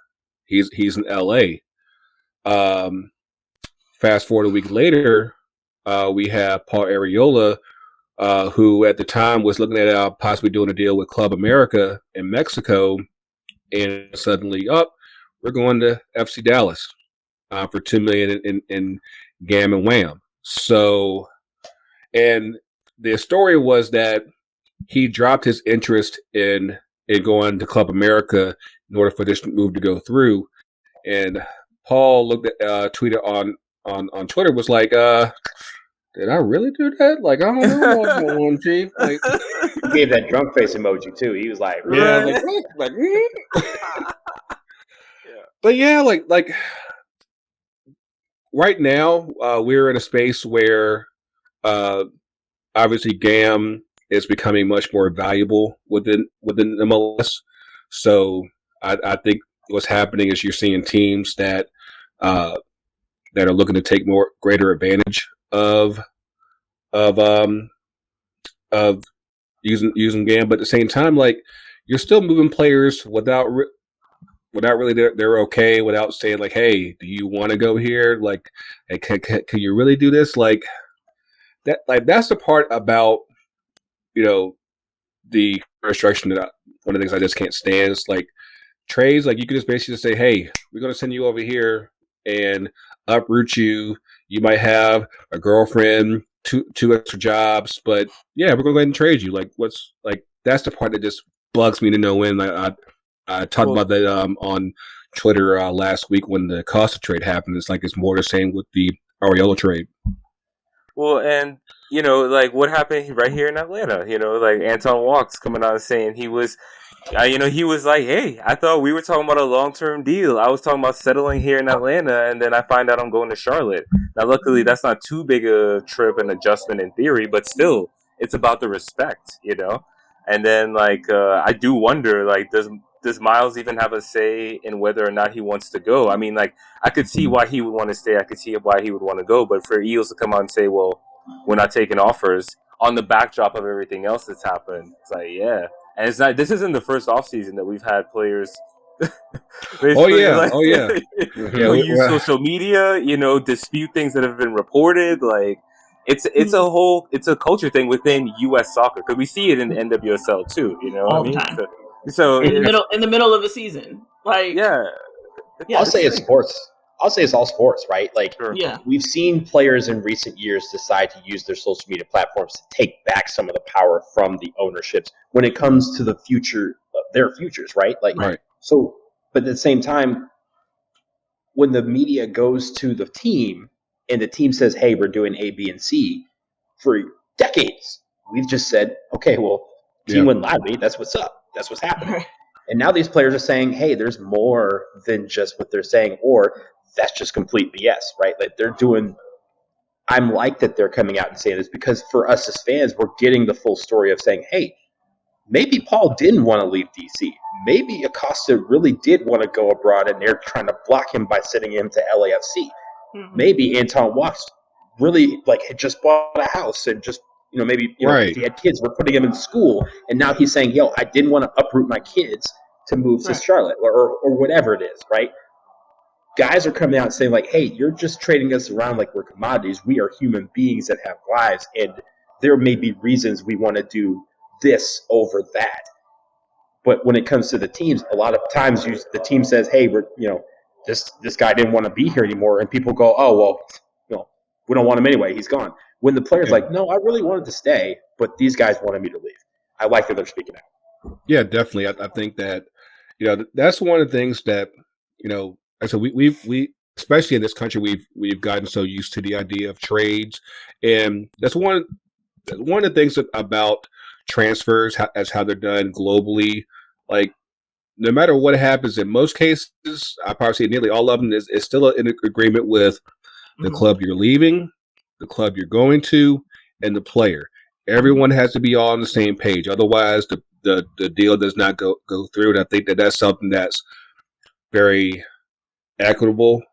he's in LA. Fast forward a week later, we have Paul Areola, who at the time was looking at possibly doing a deal with Club America in Mexico, and suddenly, we're going to FC Dallas for $2 million in gam and wham. So, and the story was that he dropped his interest in going to Club America in order for this move to go through. And Paul looked at tweeted on Twitter, was like, did I really do that? Like, I don't know what's going on, Chief. Like, he gave that drunk face emoji too. He was like, yeah, like But yeah, like right now, we're in a space where obviously GAM is becoming much more valuable within MLS. So I think what's happening is you're seeing teams that are looking to take greater advantage of using GAM, but at the same time, like, you're still moving players without really they're okay, without saying like, hey, do you want to go here? Like, hey, can you really do this? Like that, like that's the part about the restriction that one of the things I just can't stand is like trades. Like, you can just basically say, hey, we're going to send you over here and uproot you. You might have a girlfriend, two extra jobs, but yeah, we're going to go ahead and trade you. Like, what's like, that's the part that just bugs me to no end. I talked about that on Twitter last week when the Costa trade happened. It's like it's more the same with the Areola trade. Well, and like what happened right here in Atlanta. Like Anton Walks coming out and saying he was, he was like, hey, I thought we were talking about a long-term deal. I was talking about settling here in Atlanta, and then I find out I'm going to Charlotte. Now, luckily, that's not too big a trip and adjustment in theory, but still, it's about the respect, And then, like, I do wonder, like, does Miles even have a say in whether or not he wants to go? I mean, like, I could see why he would want to stay. I could see why he would want to go. But for Eels to come out and say, well, we're not taking offers on the backdrop of everything else that's happened, it's like, yeah. And it's not. This isn't the first offseason that we've had players. Use social media, dispute things that have been reported. Like, it's a culture thing within U.S. soccer, because we see it in the NWSL too. All the time. So in the middle of a season, like, yeah. I'll say it's sports. I'll say it's all sports, right? Like, yeah, we've seen players in recent years decide to use their social media platforms to take back some of the power from the ownerships when it comes to the future, their futures, right? Like, right. So, but at the same time, when the media goes to the team and the team says, hey, we're doing A, B, and C, for decades, we've just said, okay, well, team went lottery, that's what's up. That's what's happening. And now these players are saying, hey, there's more than just what they're saying, or that's just complete BS, right? Like, they're doing – I'm like that they're coming out and saying this, because for us as fans, we're getting the full story of saying, hey, maybe Paul didn't want to leave DC. Maybe Acosta really did want to go abroad, and they're trying to block him by sending him to LAFC. Mm-hmm. Maybe Anton Walks really, like, had just bought a house and just – maybe if he had kids, we're putting him in school, and now he's saying, yo, I didn't want to uproot my kids, to move to Charlotte or whatever it is, right? Guys are coming out and saying, like, hey, you're just trading us around like we're commodities. We are human beings that have lives, and there may be reasons we want to do this over that. But when it comes to the teams, a lot of times the team says, hey, this guy didn't want to be here anymore, and people go, oh, well, we don't want him anyway. He's gone. When the player's like, no, I really wanted to stay, but these guys wanted me to leave. I like that they're speaking out. Yeah, definitely. I think that, that's one of the things that, so we especially in this country, we've gotten so used to the idea of trades, and that's one of the things about transfers as how they're done globally. Like, no matter what happens, in most cases, I probably say nearly all of them is still in agreement with the club you're leaving, the club you're going to, and the player. Everyone has to be all on the same page. Otherwise, the deal does not go through. And I think that's something that's very equitable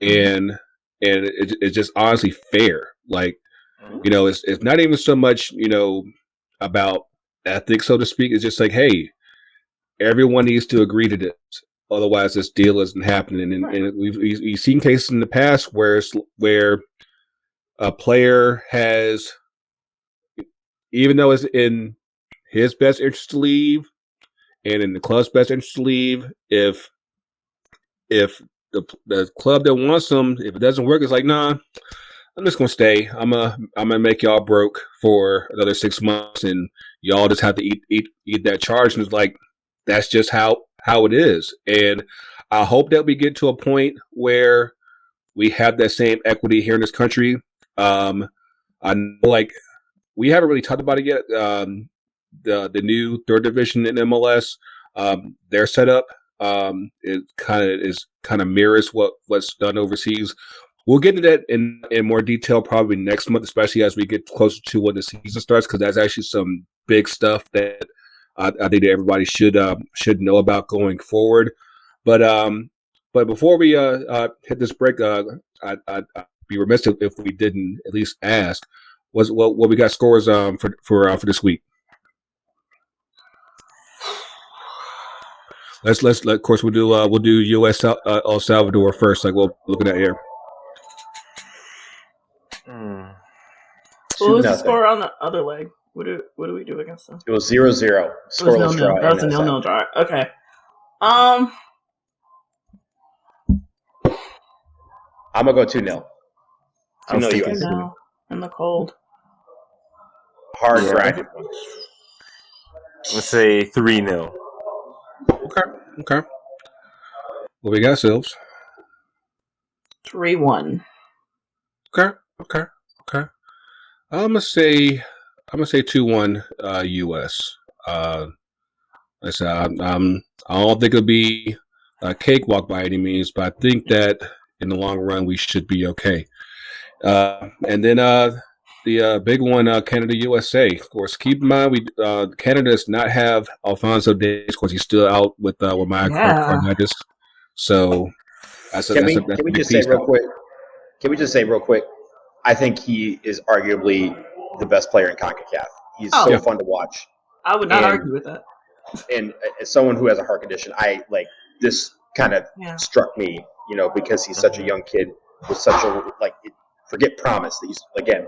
and it's just honestly fair. Like, it's not even so much, about ethics, so to speak. It's just like, hey, everyone needs to agree to this. Otherwise, this deal isn't happening. And we've seen cases in the past where a player has, even though it's in his best interest to leave and in the club's best interest to leave, if the club that wants him, if it doesn't work, it's like, nah, I'm just gonna stay. I'm gonna make y'all broke for another 6 months, and y'all just have to eat that charge. And it's like, that's just how it is. And I hope that we get to a point where we have that same equity here in this country. I know, like, we haven't really talked about it yet. The new third division in MLS, their setup, it kind of mirrors what's done overseas. We'll get into that in more detail probably next month, especially as we get closer to when the season starts, because that's actually some big stuff that I think that everybody should know about going forward. But before we hit this break, I'd be remiss if we didn't at least ask what we got scores for this week. Of course we'll do U.S. El Salvador first, like we're looking at here. What was the score on the other leg? What do we do against them? It was 0-0. Scoreless draw. That was a 0-0 draw. Okay. I'm gonna go 2-0. 2-0 US. In the cold. Hard grinded. Let's say 3-0. Okay. What we got, Silves? 3-1. Okay. I'm gonna say 2-1 US. I don't think it'll be a cakewalk by any means, but I think that in the long run we should be okay. And then the big one, Canada USA. Of course, keep in mind Canada does not have Alphonso Davies. Of course, he's still out with myocarditis. So can we just say real quick? I think he is arguably the best player in CONCACAF. He's so fun to watch. I would not argue with that. And as someone who has a heart condition, I like this kind of struck me, because he's such a young kid with such a forget promise that he's again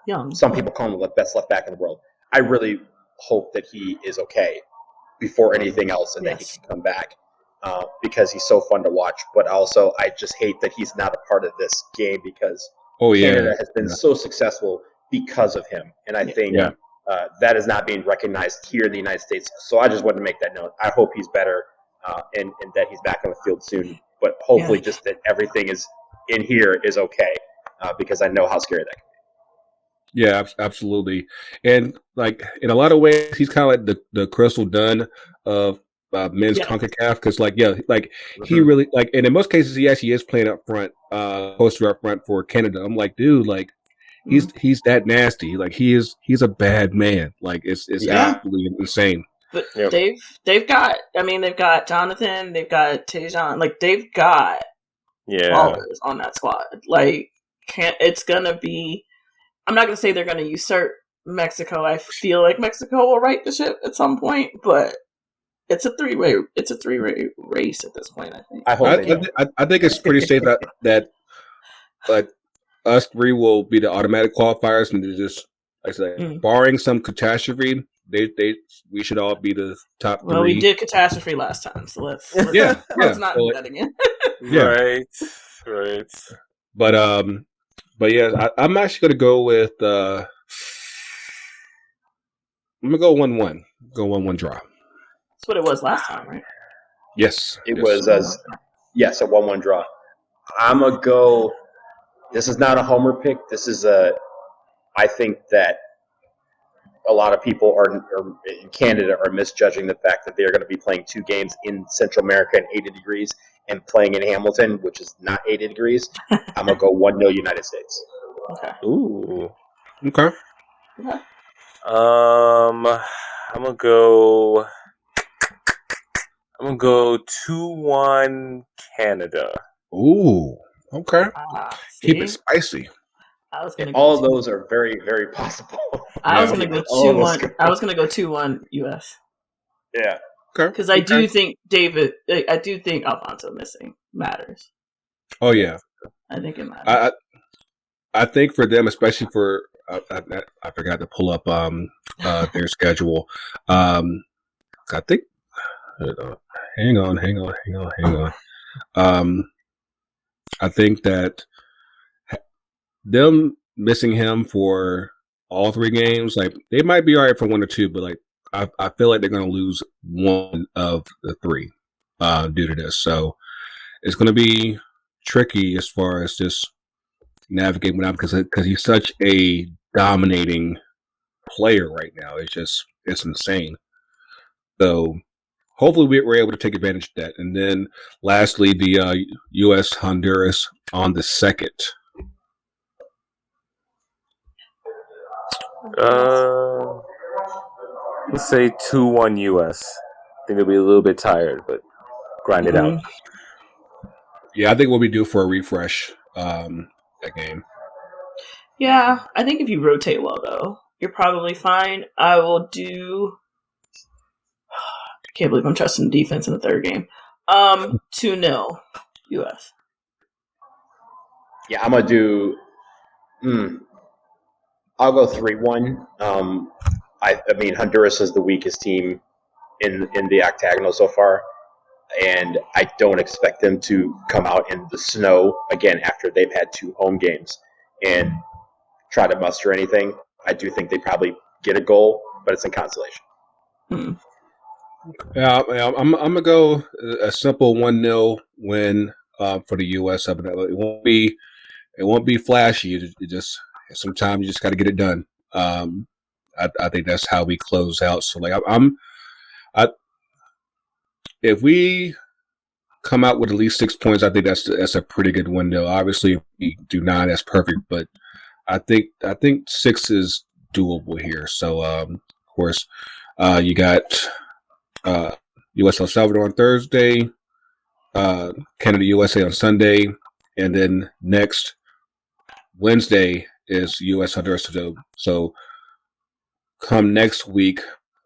young. Some people call him the best left back in the world. I really hope that he is okay before anything else, and that he can come back because he's so fun to watch. But also, I just hate that he's not a part of this game because Canada has been so successful because of him, and I think that is not being recognized here in the United States. So I just wanted to make that note. I hope he's better and that he's back on the field soon. But hopefully, just that everything is in here is okay because I know how scary that can be. Yeah, absolutely. And like in a lot of ways, he's kind of like the Crystal Dunn of men's CONCACAF because he really and in most cases he actually is playing up front, poster up front for Canada. I'm like, dude, he's that nasty. Like he's a bad man. Like it's absolutely insane. But they've got Jonathan, they've got Tejan, they've got ballers on that squad. It's gonna be. I'm not gonna say they're gonna usurp Mexico. I feel like Mexico will right the ship at some point, but It's a three-way. It's a three-way race at this point. I think. I think it's pretty safe that us three will be the automatic qualifiers, and just like I said, barring some catastrophe, we should all be the top three. Well, we did catastrophe last time, so let's not do that again. Right. But yeah, I'm actually gonna go with. I'm gonna go 1-1. Go 1-1 draw. That's what it was last time, right? Yes, it was a 1-1 draw. I'm gonna go. This is not a homer pick. This is I think that a lot of people in Canada are misjudging the fact that they are going to be playing 2 games in Central America at 80 degrees and playing in Hamilton, which is not 80 degrees. I'm gonna go 1-0 United States. Okay. Ooh. Okay. Yeah. I'm gonna go 2-1 Canada. Ooh. Okay. Keep it spicy. All of those are very, very possible. I was gonna go 2-1. I was gonna go 2-1 US. Yeah. Okay. Because I do think Alfonso missing matters. Oh yeah. I think it matters. I think for them, especially for I forgot to pull up their schedule. I think. Hang on. I think that them missing him for all 3 games, like they might be all right for 1 or 2, but like I feel like they're going to lose 1 of the 3 due to this. So it's going to be tricky as far as just navigating without because he's such a dominating player right now. It's insane. So hopefully we're able to take advantage of that. And then lastly, the U.S. Honduras on the 2nd. Let's say 2-1 US. I think they'll be a little bit tired, but grind it out. Yeah, I think we'll be due for a refresh that game. Yeah, I think if you rotate well, though, you're probably fine. I will do. I can't believe I'm trusting defense in the 3rd game. 2-0 US. Yeah, I'm gonna do. I'll go 3-1. I mean, Honduras is the weakest team in the octagonal so far, and I don't expect them to come out in the snow again after they've had 2 home games and try to muster anything. I do think they probably get a goal, but it's in consolation. Yeah, I'm gonna go a simple 1-0 win for the U.S. It won't be flashy. It just sometimes you just got to get it done. I think that's how we close out. So like if we come out with at least 6 points, I think that's a pretty good window. Obviously, if we do 9, that's perfect. But I think 6 is doable here. So of course, you got U.S. El Salvador on Thursday, Canada USA on Sunday, and then next Wednesday is U.S. Honduras. So come next week,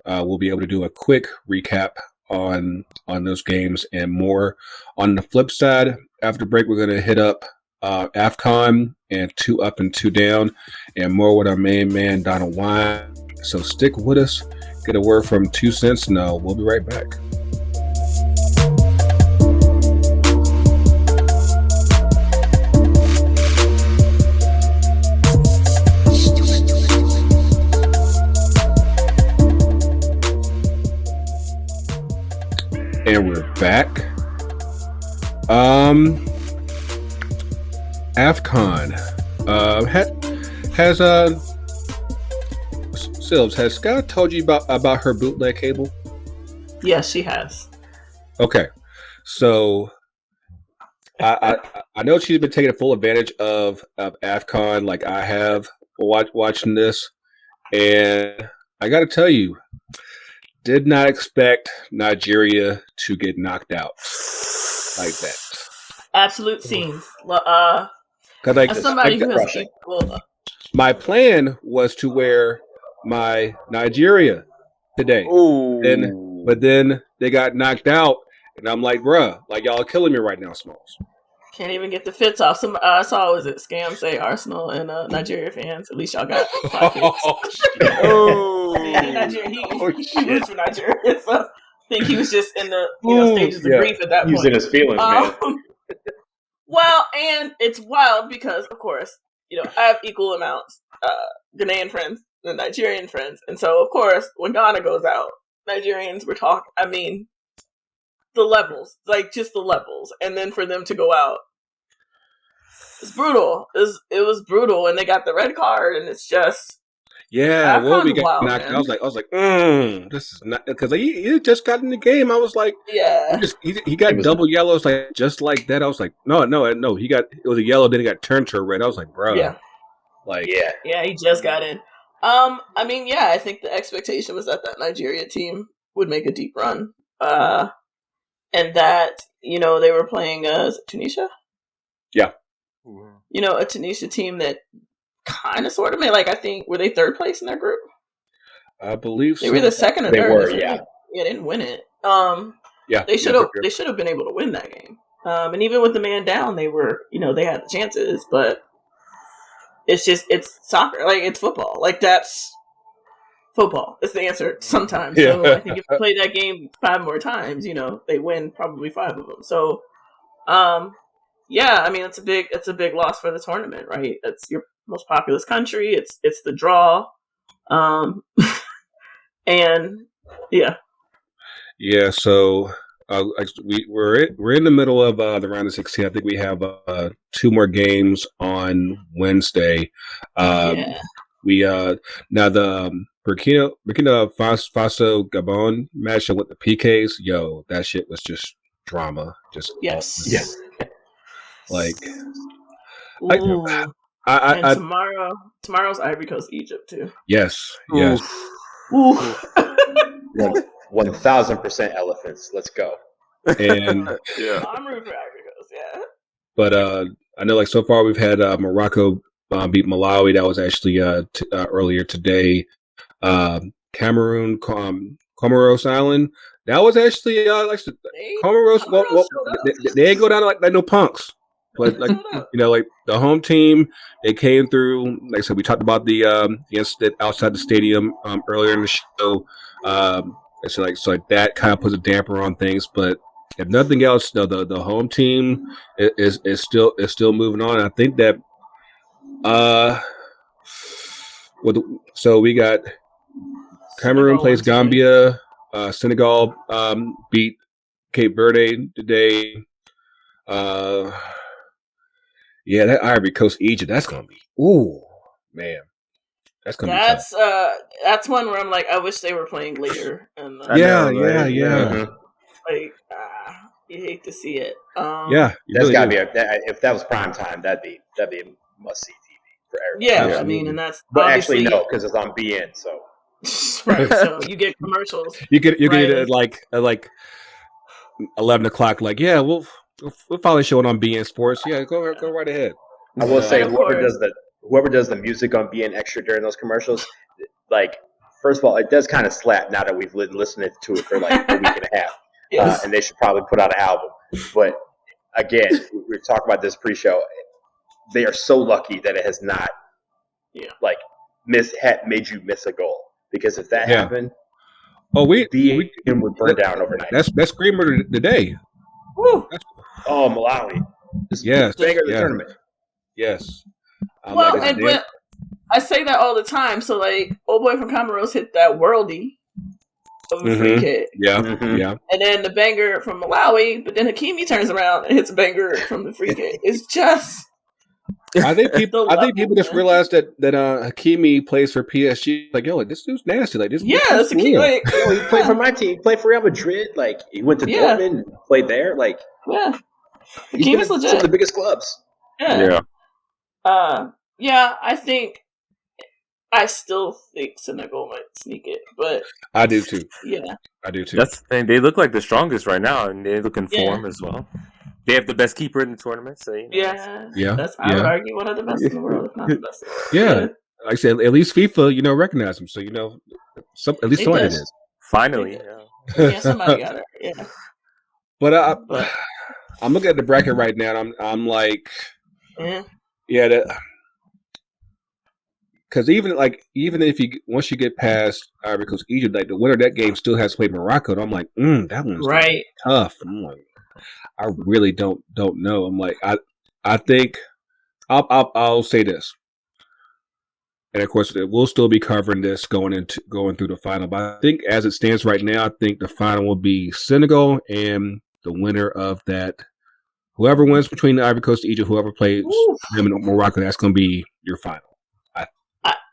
we'll be able to do a quick recap on those games and more. On the flip side, after break, we're going to hit up AFCON and 2 up and 2 down, and more with our main man Donald Wine. So stick with us. Get a word from 2 Cents. No, we'll be right back. And we're back. AFCON has Silves, has Scott told you about her bootleg cable? Yes, she has. Okay, so I know she's been taking full advantage of AFCON, like I have watching this, and I got to tell you, did not expect Nigeria to get knocked out like that. Absolute scenes. As somebody who has equal. My plan was to wear my Nigeria today. Ooh. Then But then they got knocked out, and I'm like, bruh, like y'all are killing me right now, Smalls. Can't even get the fits off. Some I saw Scam say Arsenal and Nigeria fans. At least y'all got 5 hits. He roots for Nigeria, so I think he was just in the stages of grief at that point. He was in his feelings, man. Well, and it's wild because, of course, I have equal amounts Ghanaian friends than Nigerian friends, and so of course when Ghana goes out, Nigerians were talking. I mean, the levels, like just the levels, and then for them to go out, it's brutal. It was brutal, and they got the red card, and it's just we got knocked out. I was like, this is not because he just got in the game. I was like, he got double yellows like just like that. I was like, no, it was a yellow, then he got turned to a red. I was like, bro, he just got in. I mean, I think the expectation was that Nigeria team would make a deep run, and that they were playing Tunisia. Yeah, a Tunisia team that kind of sort of made, like, I think, were they third place in their group? I believe they were the second or third. They were, they didn't win it. They should have been able to win that game. And even with the man down, they were, they had the chances, but it's soccer, like it's football, like that's football. It's the answer sometimes. So I think if you play that game 5 more times, they win probably 5 of them. So, I mean, it's a big loss for the tournament, right? It's your most populous country. It's the draw, and So we're in the middle of the round of 16. I think we have 2 more games on Wednesday. We now the Burkina Faso Gabon match with the PKs. Yo, that shit was just drama. Just yes. Like, tomorrow's Ivory Coast, Egypt too. Yes. Ooh. 1,000% elephants. Let's go. And I'm rooting for Ivory Coast. Yeah. But I know, like so far, we've had Morocco beat Malawi. That was actually earlier today. Cameroon, Comoros Island. That was actually Comoros. They didn't go down like no punks. But like like the home team, they came through. Like I said, we talked about the incident outside the stadium earlier in the show. So that kind of puts a damper on things. But if nothing else, the home team is still moving on. I think that so we got Cameroon plays Gambia. Senegal beat Cape Verde today. That Ivory Coast Egypt, that's gonna be man. That's gonna be tough. That's one where I'm like, I wish they were playing later. And Mm-hmm. Like, you hate to see it. That's really gotta be if that was prime time, that'd be a must see TV for everybody. Yeah, I mean, and that's but actually no, because it's on BN, so right. So you get commercials. You get it at like 11 o'clock. Like, we'll probably show it on BN Sports. Yeah, go right ahead. I will say whoever does the music on BN Extra during those commercials, like, first of all, it does kind of slap now that we've been listening to it for like a week and a half. Yes. And they should probably put out an album. But again, we were talking about this pre-show. They are so lucky that it has not made you miss a goal. Because if that happened, BN would burn down overnight. That's screamer today. Woo. Malawi. Yes. Bigger the tournament. Yes. But I say that all the time. So, like, old boy from Comoros hit that worldie of a free kick. Yeah. And then the banger from Malawi, but then Hakimi turns around and hits a banger from the free kick. It's just... I think people just realized that Hakimi plays for PSG. Like, this dude's nasty. Like, this. Yeah, that's Hakimi. Like, he played for my team. He played for Real Madrid. Like, he went to Dortmund and played there. Like, Hakimi's legit. Some of the biggest clubs. Yeah. I still think Senegal might sneak it, but I do too. Yeah, I do too. They look like the strongest right now, and they look in form as well. They have the best keeper in the tournament, so I would argue one of the best in the world, if not the best in the world. Like I said, at least FIFA, recognize them. So at least somebody is. Finally, Yeah, somebody got it. Yeah. But I'm looking at the bracket right now, and I'm like, yeah, because even if once you get past Ivory Coast, Egypt, like the winner of that game still has to play Morocco. And I'm like, that one's right tough. I'm like, I really don't know. I'm like, I think I'll say this, and of course we'll still be covering this going through the final. But I think as it stands right now, I think the final will be Senegal and the winner of that. Whoever wins between the Ivory Coast and Egypt, whoever plays them in Morocco, that's going to be your final.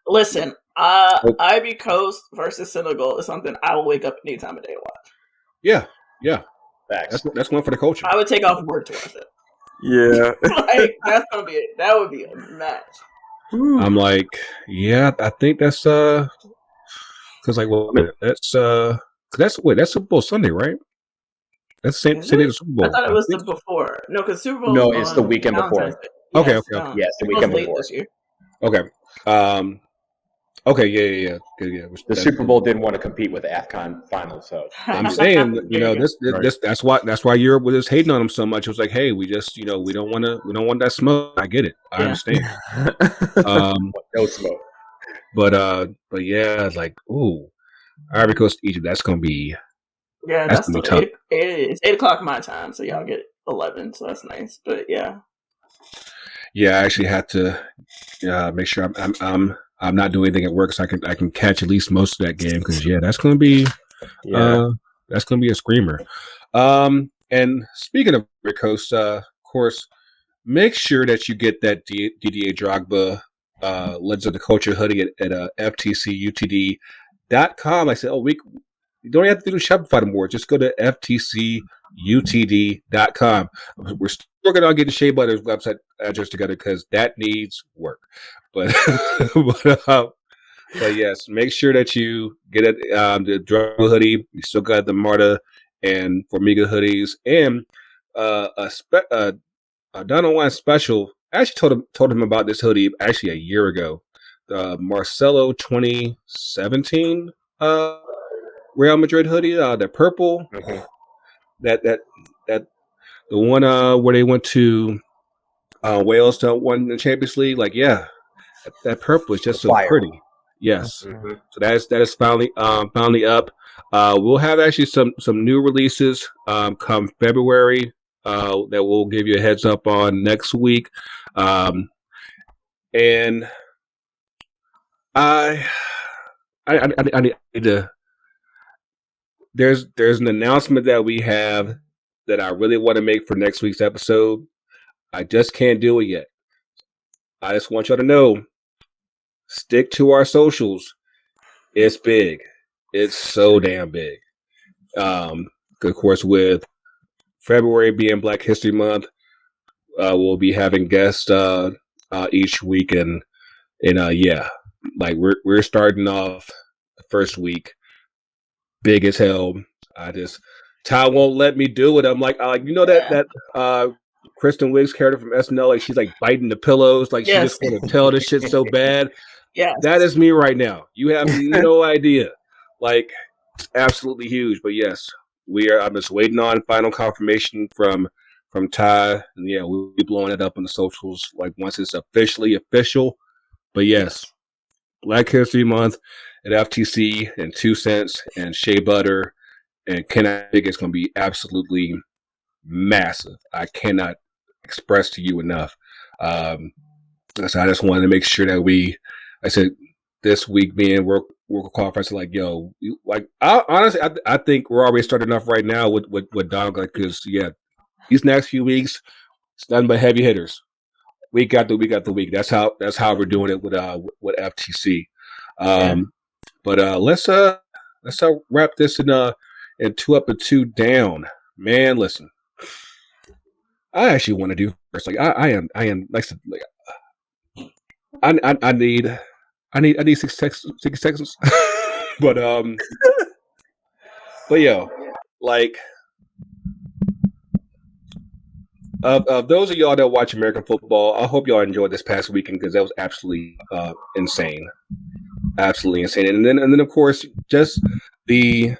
Listen, Ivory Coast versus Senegal is something I will wake up any time of day to watch. Yeah. That's one for the culture. I would take off work to watch it. Yeah. That's gonna be it. That would be a match. I'm like, yeah, I think that's because that's Super Bowl Sunday, right? That's the same day as Super Bowl. I thought it was the before. No, because Super Bowl. No, it's the weekend before. Yes, okay. Yes, the weekend before. This year. Okay. Okay. Yeah. The Super Bowl didn't want to compete with the AFCON final, so I'm saying, that's why Europe was just hating on them so much. It was like, hey, we just, we don't want that smoke. I get it. I understand. No smoke. But yeah, like, ooh, Ivory Coast, Egypt. That's gonna be. Yeah, that's gonna be tough. It's 8:00 my time, so y'all get 11. So that's nice. But yeah. Yeah, I actually had to make sure I'm not doing anything at work, so I can catch at least most of that game because that's gonna be a screamer. And speaking of Ivory Coast, of course, make sure that you get that Didier Drogba Legends of the Culture hoodie at FTCUTD.com. I said, you don't have to do Shopify anymore. Just go to FTCUTD.com. We're still working on getting Shea Butter's website address together because that needs work. But yes, make sure that you get it. The Drogba hoodie. We still got the Marta and Formiga hoodies and a Donald Wine special. I actually told him about this hoodie actually a year ago. The Marcelo 2017 Real Madrid hoodie, the purple. Mm-hmm. That the one where they went to Wales to win the Champions League. Like, yeah, that purple is just so pretty. Yes, so that is finally up. We'll have actually some new releases come February that we'll give you a heads up on next week. And I need to. There's an announcement that we have that I really want to make for next week's episode. I just can't do it yet. I just want y'all to know, stick to our socials. It's big. It's so damn big. Of course, with February being Black History Month, we'll be having guests each week, and like we're starting off the first week big as hell. Ty won't let me do it. I'm like, that Kristen Wiig's character from SNL, like she's like biting the pillows, like she just want to tell this shit so bad. Yeah, that is me right now. You have no idea. Like, absolutely huge. But yes, I'm just waiting on final confirmation from Ty, and we'll be blowing it up on the socials like once it's officially official. But yes, Black History Month at FTC and 2 Cents and Shea Butter, and I think it's going to be absolutely massive. I cannot express to you enough. So I just wanted to make sure that I said this week being World Cup Qualifiers, honestly, I think we're already starting off right now with Donald, because these next few weeks it's nothing but heavy hitters. Week after week. That's how we're doing it with FTC. But let's wrap this in 2 up and 2 down. Man, listen, I actually want to do first. Like I am like I need 6 seconds. but like of those of y'all that watch American football, I hope y'all enjoyed this past weekend because that was absolutely insane. Absolutely insane. And then of course, just the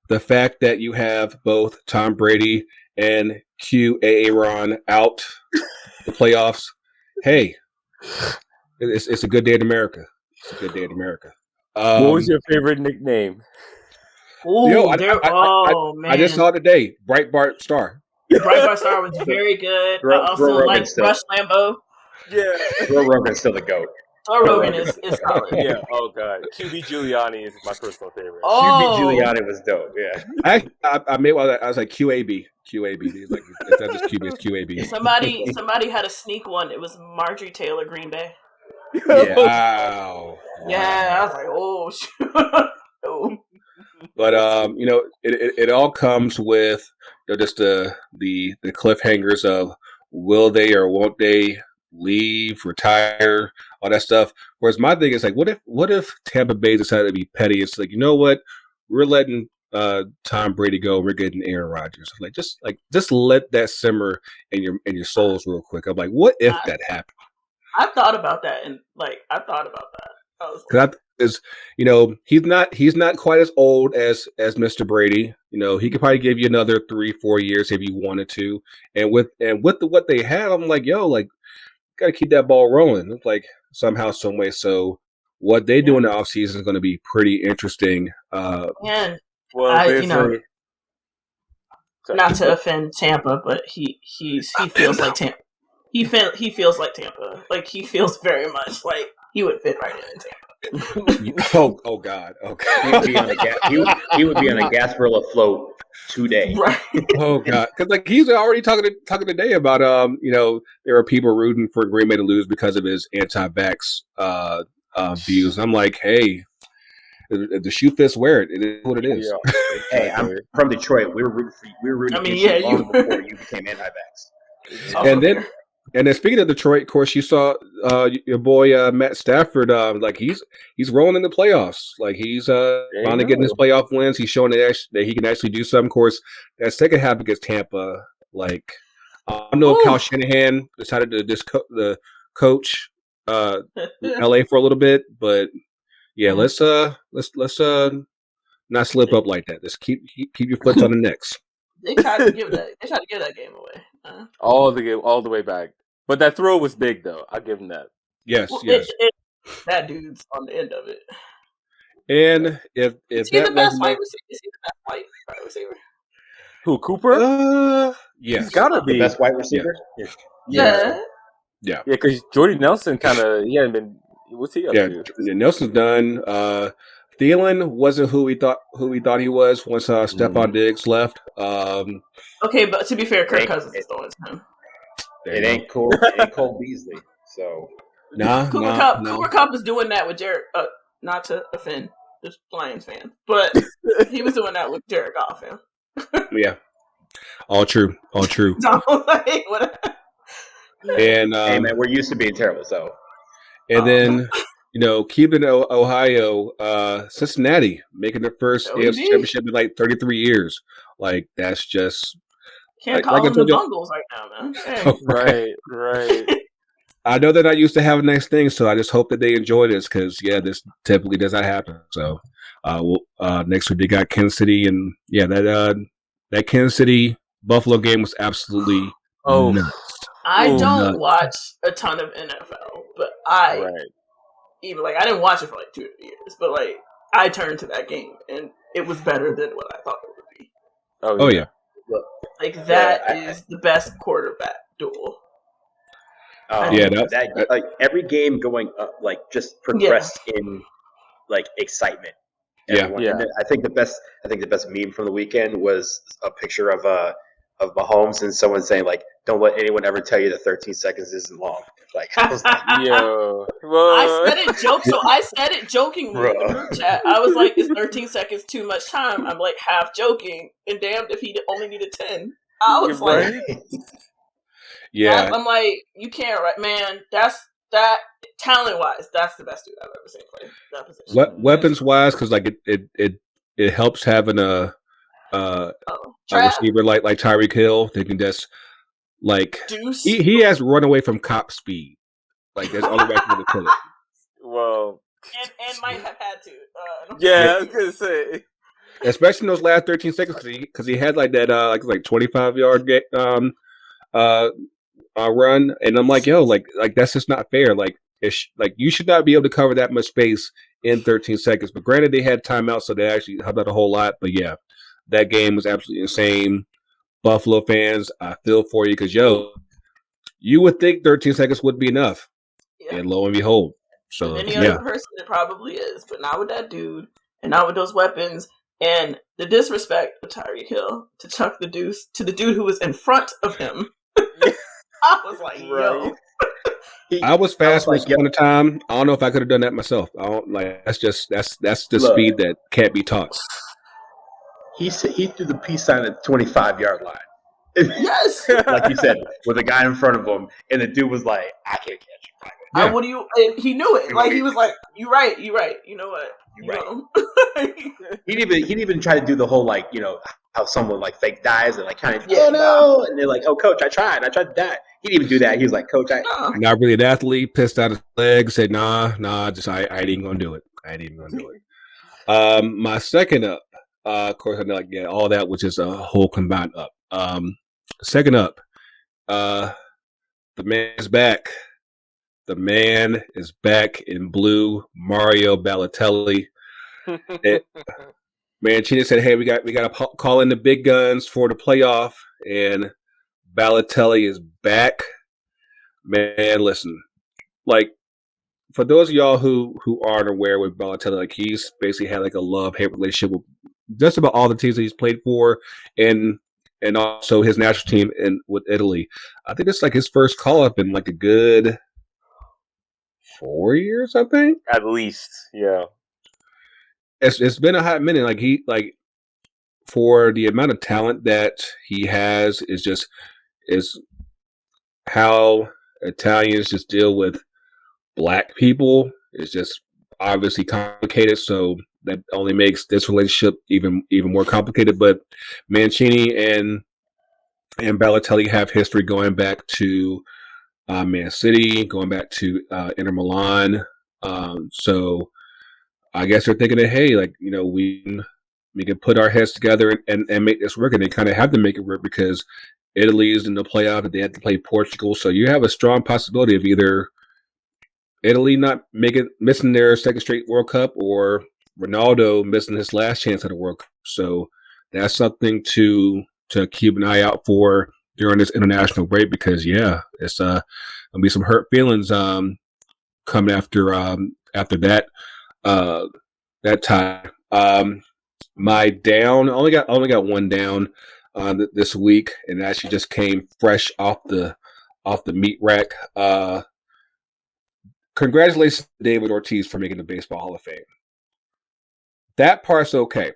the fact that you have both Tom Brady and Aaron out the playoffs. Hey, it's a good day in America. It's a good day in America. What was your favorite nickname? Oh, man! I just saw it today. Breitbart Star. Breitbart Star was very good. I also like Rush Lambeau. Yeah, Joe Rogan's still the GOAT. Joe Rogan is solid. Yeah. Oh god, QB Giuliani is my personal favorite. Oh. QB Giuliani was dope. Yeah. I made one. I was like QAB. He's like, it's not just QB, it's QAB. Somebody had a sneak one. It was Marjorie Taylor Green Bay. Yeah. Wow. Yeah, I was like, oh shoot. Oh. But it all comes with just the cliffhangers of will they or won't they leave, retire, all that stuff. Whereas my thing is like, what if Tampa Bay decided to be petty? It's like, you know what, we're letting Tom Brady go. We're getting Aaron Rodgers. Just let that simmer in your souls real quick. I'm like, what if that happened? I thought about that, and I thought about that. He's not quite as old as Mr. Brady. He could probably give you another 3-4 years if he wanted to. And with what they have, I'm like, gotta keep that ball rolling. It's like somehow, some way. So what they do in the offseason is going to be pretty interesting. Not to offend Tampa, but he feels like Tampa. He feels like Tampa. Like he feels very much like he would fit right in Tampa. oh God. Okay. He would be on a Gasparilla float today. Right. Oh God. Because he's already talking today about there are people rooting for Green Bay to lose because of his anti-vax views. And I'm like, hey, if the shoe fits, wear it. It is what it is. Yeah. Hey, I'm from Detroit. We were rooting for you long before you became anti-vax. And then speaking of Detroit, of course, you saw your boy Matt Stafford. He's rolling in the playoffs. Like he's finally getting his playoff wins. He's showing that he can actually do something. Of course, that second half against Tampa, I don't know if Kyle Shanahan decided to just coach LA for a little bit, but yeah, let's not slip up like that. Just keep your foot on the necks. They tried to give that game away. All the way back. But that throw was big, though. I'll give him that. Yes. That dude's on the end of it. And if is he the best wide receiver? Is he the best wide receiver? Who, Cooper? Yes. He's gotta be the best wide receiver. Yeah. Yeah, because Jordy Nelson he hadn't been. What's he up to? Yeah, Nelson's done. Thielen wasn't who we thought he was once Stephon Diggs left. Okay, but to be fair, Kirk Cousins is throwing him. It ain't Cole Beasley. So Cooper Kupp is doing that with Jared. Not to offend the Lions fan, but he was doing that with Jared Goff. Yeah, all true. And hey man, we're used to being terrible. So, and then keeping Ohio, Cincinnati making their first AFC championship in 33 years. Like that's just. Can't call them the Bungles right now, man. Hey. Right. I know they're not used to having nice things, so I just hope that they enjoy this because, this typically does not happen. So, next week they got Kansas City, and that Kansas City Buffalo game was absolutely nuts. I don't watch a ton of NFL, but I didn't watch it for 2 years, but I turned to that game and it was better than what I thought it would be. Oh yeah. That is the best quarterback duel. Every game going up, just progressed in excitement. Everyone. Yeah. And I think the best meme from the weekend was a picture of Mahomes and someone saying don't let anyone ever tell you that 13 seconds isn't long. I was like, yo, I said it jokingly in the group chat. I was like, is 13 seconds too much time? I'm half joking, and damned if he only needed 10. I was yeah. I'm like, you can't, man. That's that talent wise. That's the best dude I've ever seen play that position. Weapons wise, because it helps having a receiver like Tyreek Hill. They can just he has run away from cop speed. That's all the way to put it. Well, and might have had to. I was gonna say. especially in those last 13 seconds, because he had like that like 25-yard run, and I'm like, yo, like that's just not fair. Like like you should not be able to cover that much space in 13 seconds. But granted, they had timeouts, so they actually helped out a whole lot. But yeah, that game was absolutely insane. Buffalo fans, I feel for you because you would think 13 seconds would be enough, and lo and behold, so with any other person, it probably is, but not with that dude, and not with those weapons, and the disrespect of Tyreek Hill to chuck the deuce to the dude who was in front of him. I was like, yo. I was fast once upon a time. I don't know if I could have done that myself. I don't like. That's the speed that can't be taught. He threw the peace sign at the 25-yard line. Yes, like you said, with a guy in front of him, and the dude was like, "I can't catch you." Yeah. What do you? And he knew it. Like he was like, "You right. You right. You know what? You right." He'd even try to do the whole like how someone like fake dies and like kind of no, and they're like, "Oh, coach, I tried to die." He didn't even do that. He was like, "Coach, not really an athlete." Pissed out his leg, said, "Nah, just I ain't even gonna do it. I ain't even gonna do it." My second up, of course, I know like all that, which is a whole combined up. Second up, the man is back. The man is back in blue. Mario Balotelli. Mancini said, "Hey, we got to call in the big guns for the playoff," and Balotelli is back. Man, listen, like for those of y'all who aren't aware with Balotelli, like he's basically had like a love-hate relationship with just about all the teams that he's played for, and also his national team with Italy. I think it's like his first call up in like a good 4 years, I think. At least, yeah. It's been a hot minute. Like he for the amount of talent that he has is how Italians just deal with black people is just obviously complicated. So that only makes this relationship even more complicated. But Mancini and Balotelli have history going back to Man City, going back to Inter Milan. So I guess they're thinking that, hey, like, we can put our heads together and make this work. And they kind of have to make it work because Italy is in the playoff and they have to play Portugal. So you have a strong possibility of either Italy not missing their second straight World Cup or Ronaldo missing his last chance at a World Cup. So that's something to keep an eye out for during this international break because it's gonna be some hurt feelings coming after that time. My down only got one down this week, and actually just came fresh off the meat rack. Congratulations to David Ortiz for making the Baseball Hall of Fame. That part's okay.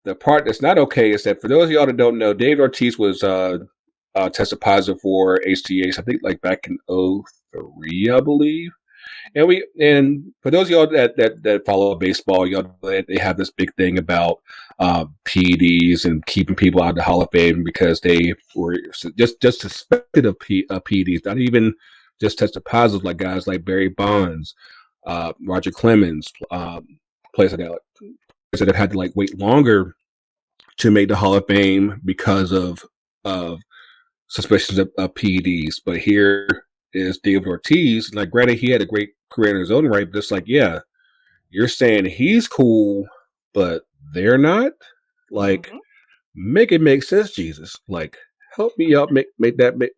The part that's not okay is that for those of y'all that don't know, David Ortiz was tested positive for HTH, I think like back in 2003, I believe. And for those of y'all that follow baseball, y'all they have this big thing about PEDs and keeping people out of the Hall of Fame because they were just suspected of PEDs, not even just tested positive, like guys like Barry Bonds, Roger Clemens, players that have had to like wait longer to make the Hall of Fame because of suspicions of PEDs. But here is David Ortiz. Like, granted, he had a great career in his own right, but it's like, yeah, you're saying he's cool, but they're not. Like, make it make sense, Jesus. Like, help me out, make that make.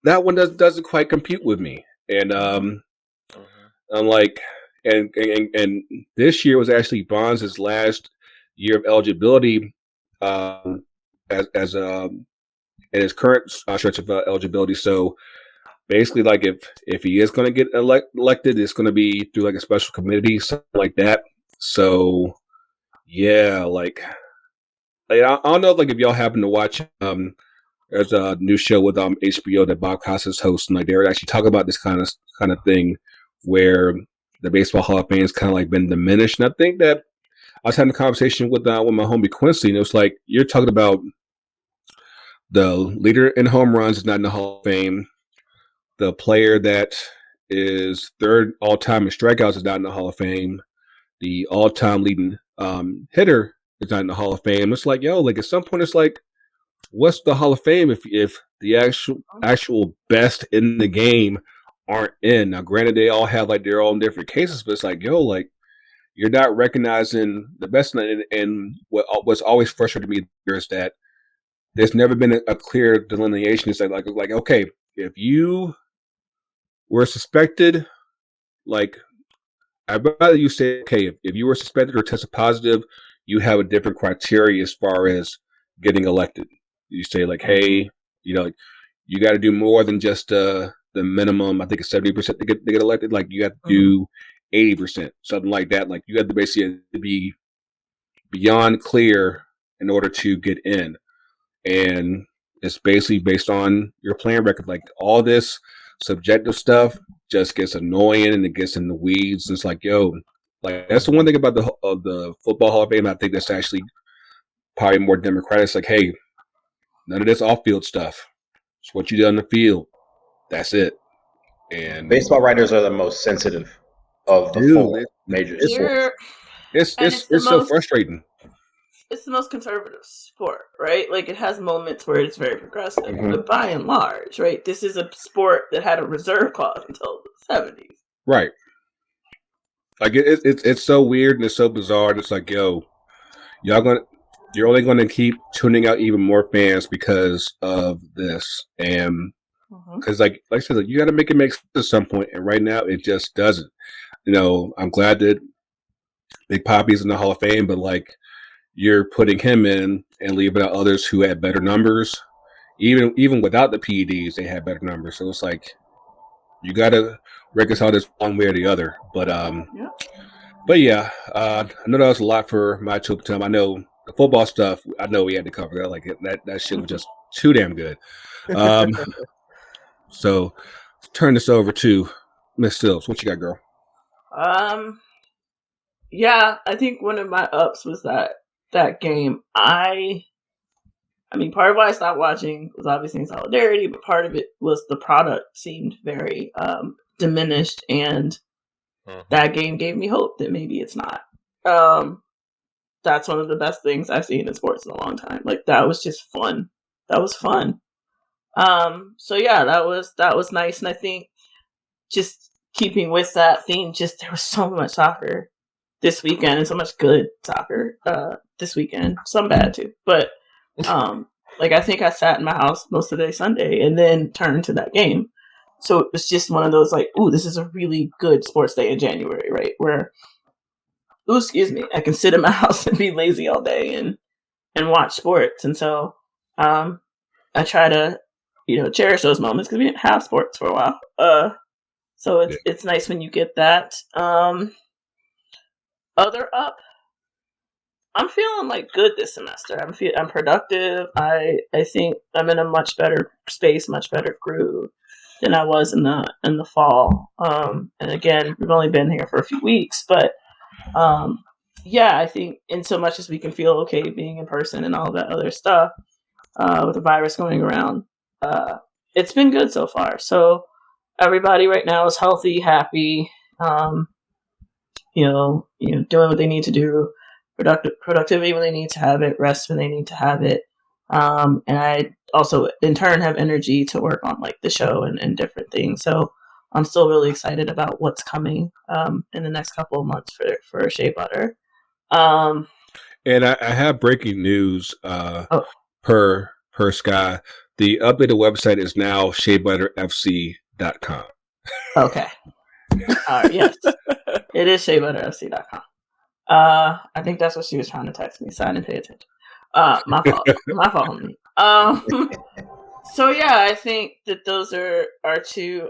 That one doesn't quite compute with me, and I'm like, and this year was actually Bonds' last year of eligibility, as in his current stretch of eligibility. So basically, like if he is going to get elected, it's going to be through like a special committee, something like that. So yeah, like I don't know, like if y'all happen to watch. There's a new show with HBO that Bob Costas hosts, and like they were actually talking about this kind of thing where the Baseball Hall of Fame has kind of like been diminished. And I think that I was having a conversation with my homie Quincy, and it was like you're talking about the leader in home runs is not in the Hall of Fame. The player that is third all time in strikeouts is not in the Hall of Fame. the all-time leading hitter is not in the Hall of Fame. It's like, yo, like at some point, it's like, what's the Hall of Fame if the actual best in the game aren't in? Now, granted, they all have like their own different cases, but it's like, yo, like you're not recognizing the best. And what's always frustrated me is that there's never been a clear delineation. It's like okay, if you were suspected, like I'd rather you say, okay, if you were suspected or tested positive, you have a different criteria as far as getting elected. You say like, hey, you know, you got to do more than just the minimum. I think it's 70% to get elected. Like you have to do 80%, something like that. Like you have to basically be beyond clear in order to get in, and it's basically based on your playing record. Like all this subjective stuff just gets annoying and it gets in the weeds. It's like, yo, like that's the one thing about the Football Hall of Fame. I think that's actually probably more democratic. It's like, hey, none of this off-field stuff. It's what you do on the field. That's it. And baseball writers are the most sensitive of the four major sports. It's so frustrating. It's the most conservative sport, right? Like it has moments where it's very progressive, but by and large, right, this is a sport that had a reserve clause until the 70s. Right. Like it's so weird and it's so bizarre. And it's like, yo, you're only going to keep tuning out even more fans because of this, and because like I said, like, you got to make it make sense at some point, and right now it just doesn't. You know, I'm glad that Big Papi's in the Hall of Fame, but like you're putting him in and leaving out others who had better numbers. Even without the PEDs, they had better numbers. So it's like you got to reconcile this one way or the other. But yeah, I know that was a lot for my two time. I know the football stuff, I know we had to cover that. Like that shit was just too damn good. So let's turn this over to Miss Sills. What you got, girl? Yeah, I think one of my ups was that game. I mean, part of why I stopped watching was obviously in solidarity, but part of it was the product seemed very diminished, and that game gave me hope that maybe it's not. That's one of the best things I've seen in sports in a long time. Like that was just fun. That was fun. So yeah, that was nice, and I think just keeping with that theme, just there was so much soccer this weekend and so much good soccer this weekend. Some bad too, but like I think I sat in my house most of the day Sunday and then turned to that game. So it was just one of those like, ooh, this is a really good sports day in January, right? Where, ooh, excuse me, I can sit in my house and be lazy all day and watch sports. And so I try to, cherish those moments because we didn't have sports for a while. So it's nice when you get that. Other up, I'm feeling like good this semester. I'm productive. I think I'm in a much better space, much better groove than I was in the fall. And again, we've only been here for a few weeks, but I think in so much as we can feel okay being in person and all that other stuff with the virus going around, it's been good so far. So everybody right now is healthy, happy. Doing what they need to do, productivity when they need to have it, rest when they need to have it. And I also, in turn, have energy to work on like the show and different things. So I'm still really excited about what's coming in the next couple of months for Shea Butter. And I have breaking news per Sky. The updated website is now sheabutterfc.com. Okay. Yes. It is sheabutterfc.com. I think that's what she was trying to text me, so I didn't pay attention. My fault. My fault, homie. So yeah, I think that those are our two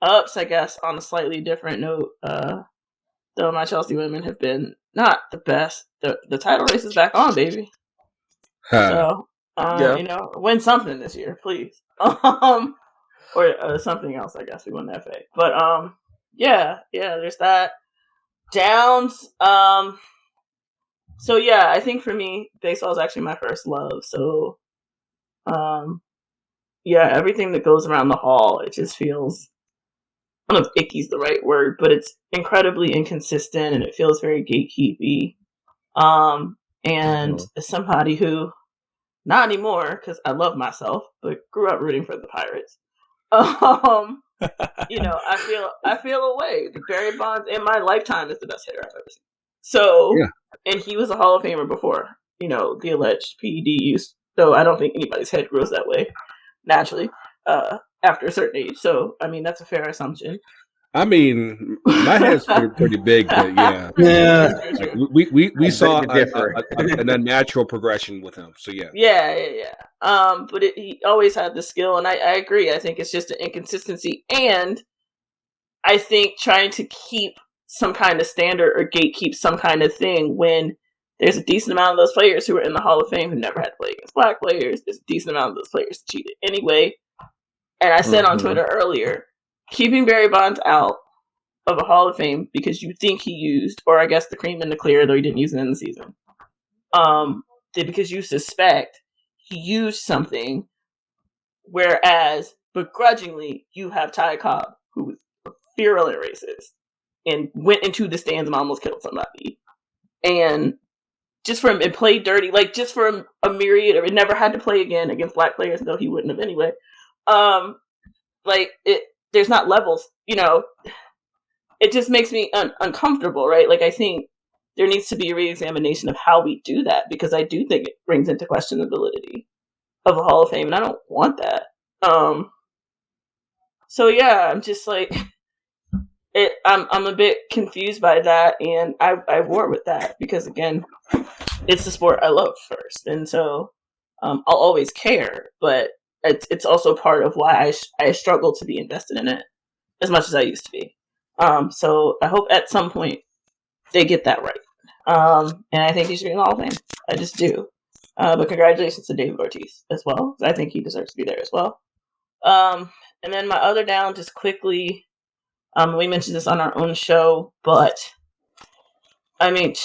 ups, I guess, on a slightly different note. Though my Chelsea women have been not the best. The title race is back on, baby. So win something this year, please. Or something else, I guess. We won the FA. But there's that. Downs. So yeah, I think for me, baseball is actually my first love. So everything that goes around the hall, it just feels don't know if icky's the right word, but it's incredibly inconsistent and it feels very gatekeepy. And as somebody who, not anymore, because I love myself, but grew up rooting for the Pirates. You know, I feel a way. Barry Bonds in my lifetime is the best hitter I've ever seen. So, and he was a Hall of Famer before, you know, the alleged PED use. So I don't think anybody's head grows that way naturally after a certain age. So, I mean, that's a fair assumption. I mean, my head's pretty big, but yeah. Like, we saw an unnatural progression with him. So yeah. But he always had the skill, and I agree. I think it's just an inconsistency, and I think trying to keep some kind of standard or gatekeep some kind of thing when there's a decent amount of those players who are in the Hall of Fame who never had to play against black players. There's a decent amount of those players who cheated anyway. And I said on Twitter earlier, keeping Barry Bonds out of a Hall of Fame because you think he used, or I guess the cream in the clear, though he didn't use it in the season, because you suspect he used something, whereas begrudgingly you have Ty Cobb, who was a virulent racist and went into the stands and almost killed somebody, and just for him, it played dirty, like just for a myriad, or it never had to play again against black players, though he wouldn't have anyway. Like there's not levels, you know. It just makes me uncomfortable, right? Like I think there needs to be a re-examination of how we do that, because I do think it brings into questionability of a Hall of Fame, and I don't want that. So yeah, I'm just like, I'm a bit confused by that, and I war with that because again, it's the sport I love first, and so I'll always care, but it's also part of why I struggle to be invested in it as much as I used to be. So I hope at some point they get that right. And I think he should be in the Hall of Fame. I just do. But congratulations to David Ortiz as well. I think he deserves to be there as well. And then my other down, just quickly, we mentioned this on our own show, but I mean,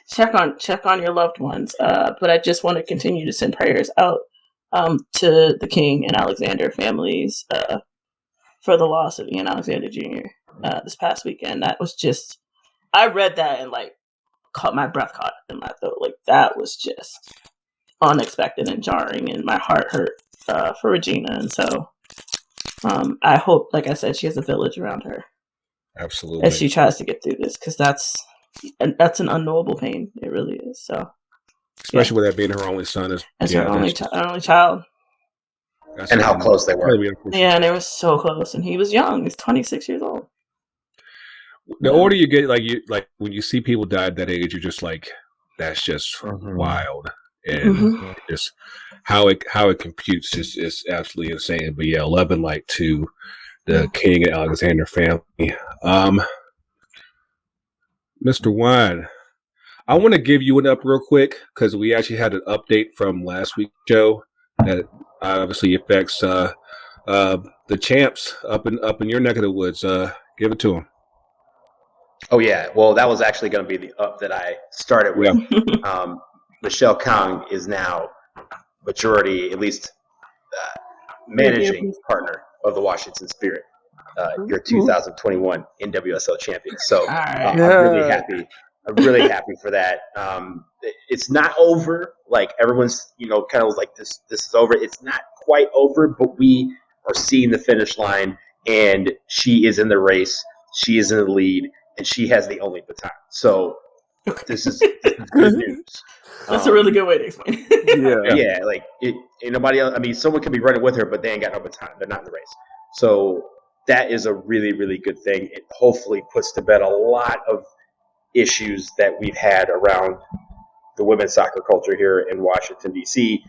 check on your loved ones. But I just want to continue to send prayers out to the King and Alexander families for the loss of Ian Alexander Jr. This past weekend. That was just, I read that and like caught my breath caught in my throat. Like that was just unexpected and jarring, and my heart hurt for Regina. And so I hope, like I said, she has a village around her. Absolutely. As she tries to get through this, because that's an unknowable pain. It really is. So, especially with that being her only son, her only child. And how close they were. Yeah, and they were so close, and he was young. He's 26 years old. The older you get, like when you see people die at that age, you're just like, that's just wild, and just how it computes is absolutely insane. But yeah, 11 like to the King and Alexander family. Mr. Wine, I want to give you an up real quick because we actually had an update from last week's show that obviously affects the champs up in your neck of the woods. Give it to them. Oh yeah, well that was actually going to be the up that I started with. Yeah. Michelle Kang is now majority, at least managing partner of the Washington Spirit, your 2021 NWSL champion. So I'm really happy. I'm really happy for that. It's not over. Like everyone's, kind of like this is over. It's not quite over, but we are seeing the finish line, and she is in the race. She is in the lead, and she has the only baton. So this is good news. That's a really good way to explain it. Yeah. Like ain't nobody else. I mean, someone could be running with her, but they ain't got no baton. They're not in the race. So that is a really, really good thing. It hopefully puts to bed a lot of issues that we've had around the women's soccer culture here in Washington, D.C.,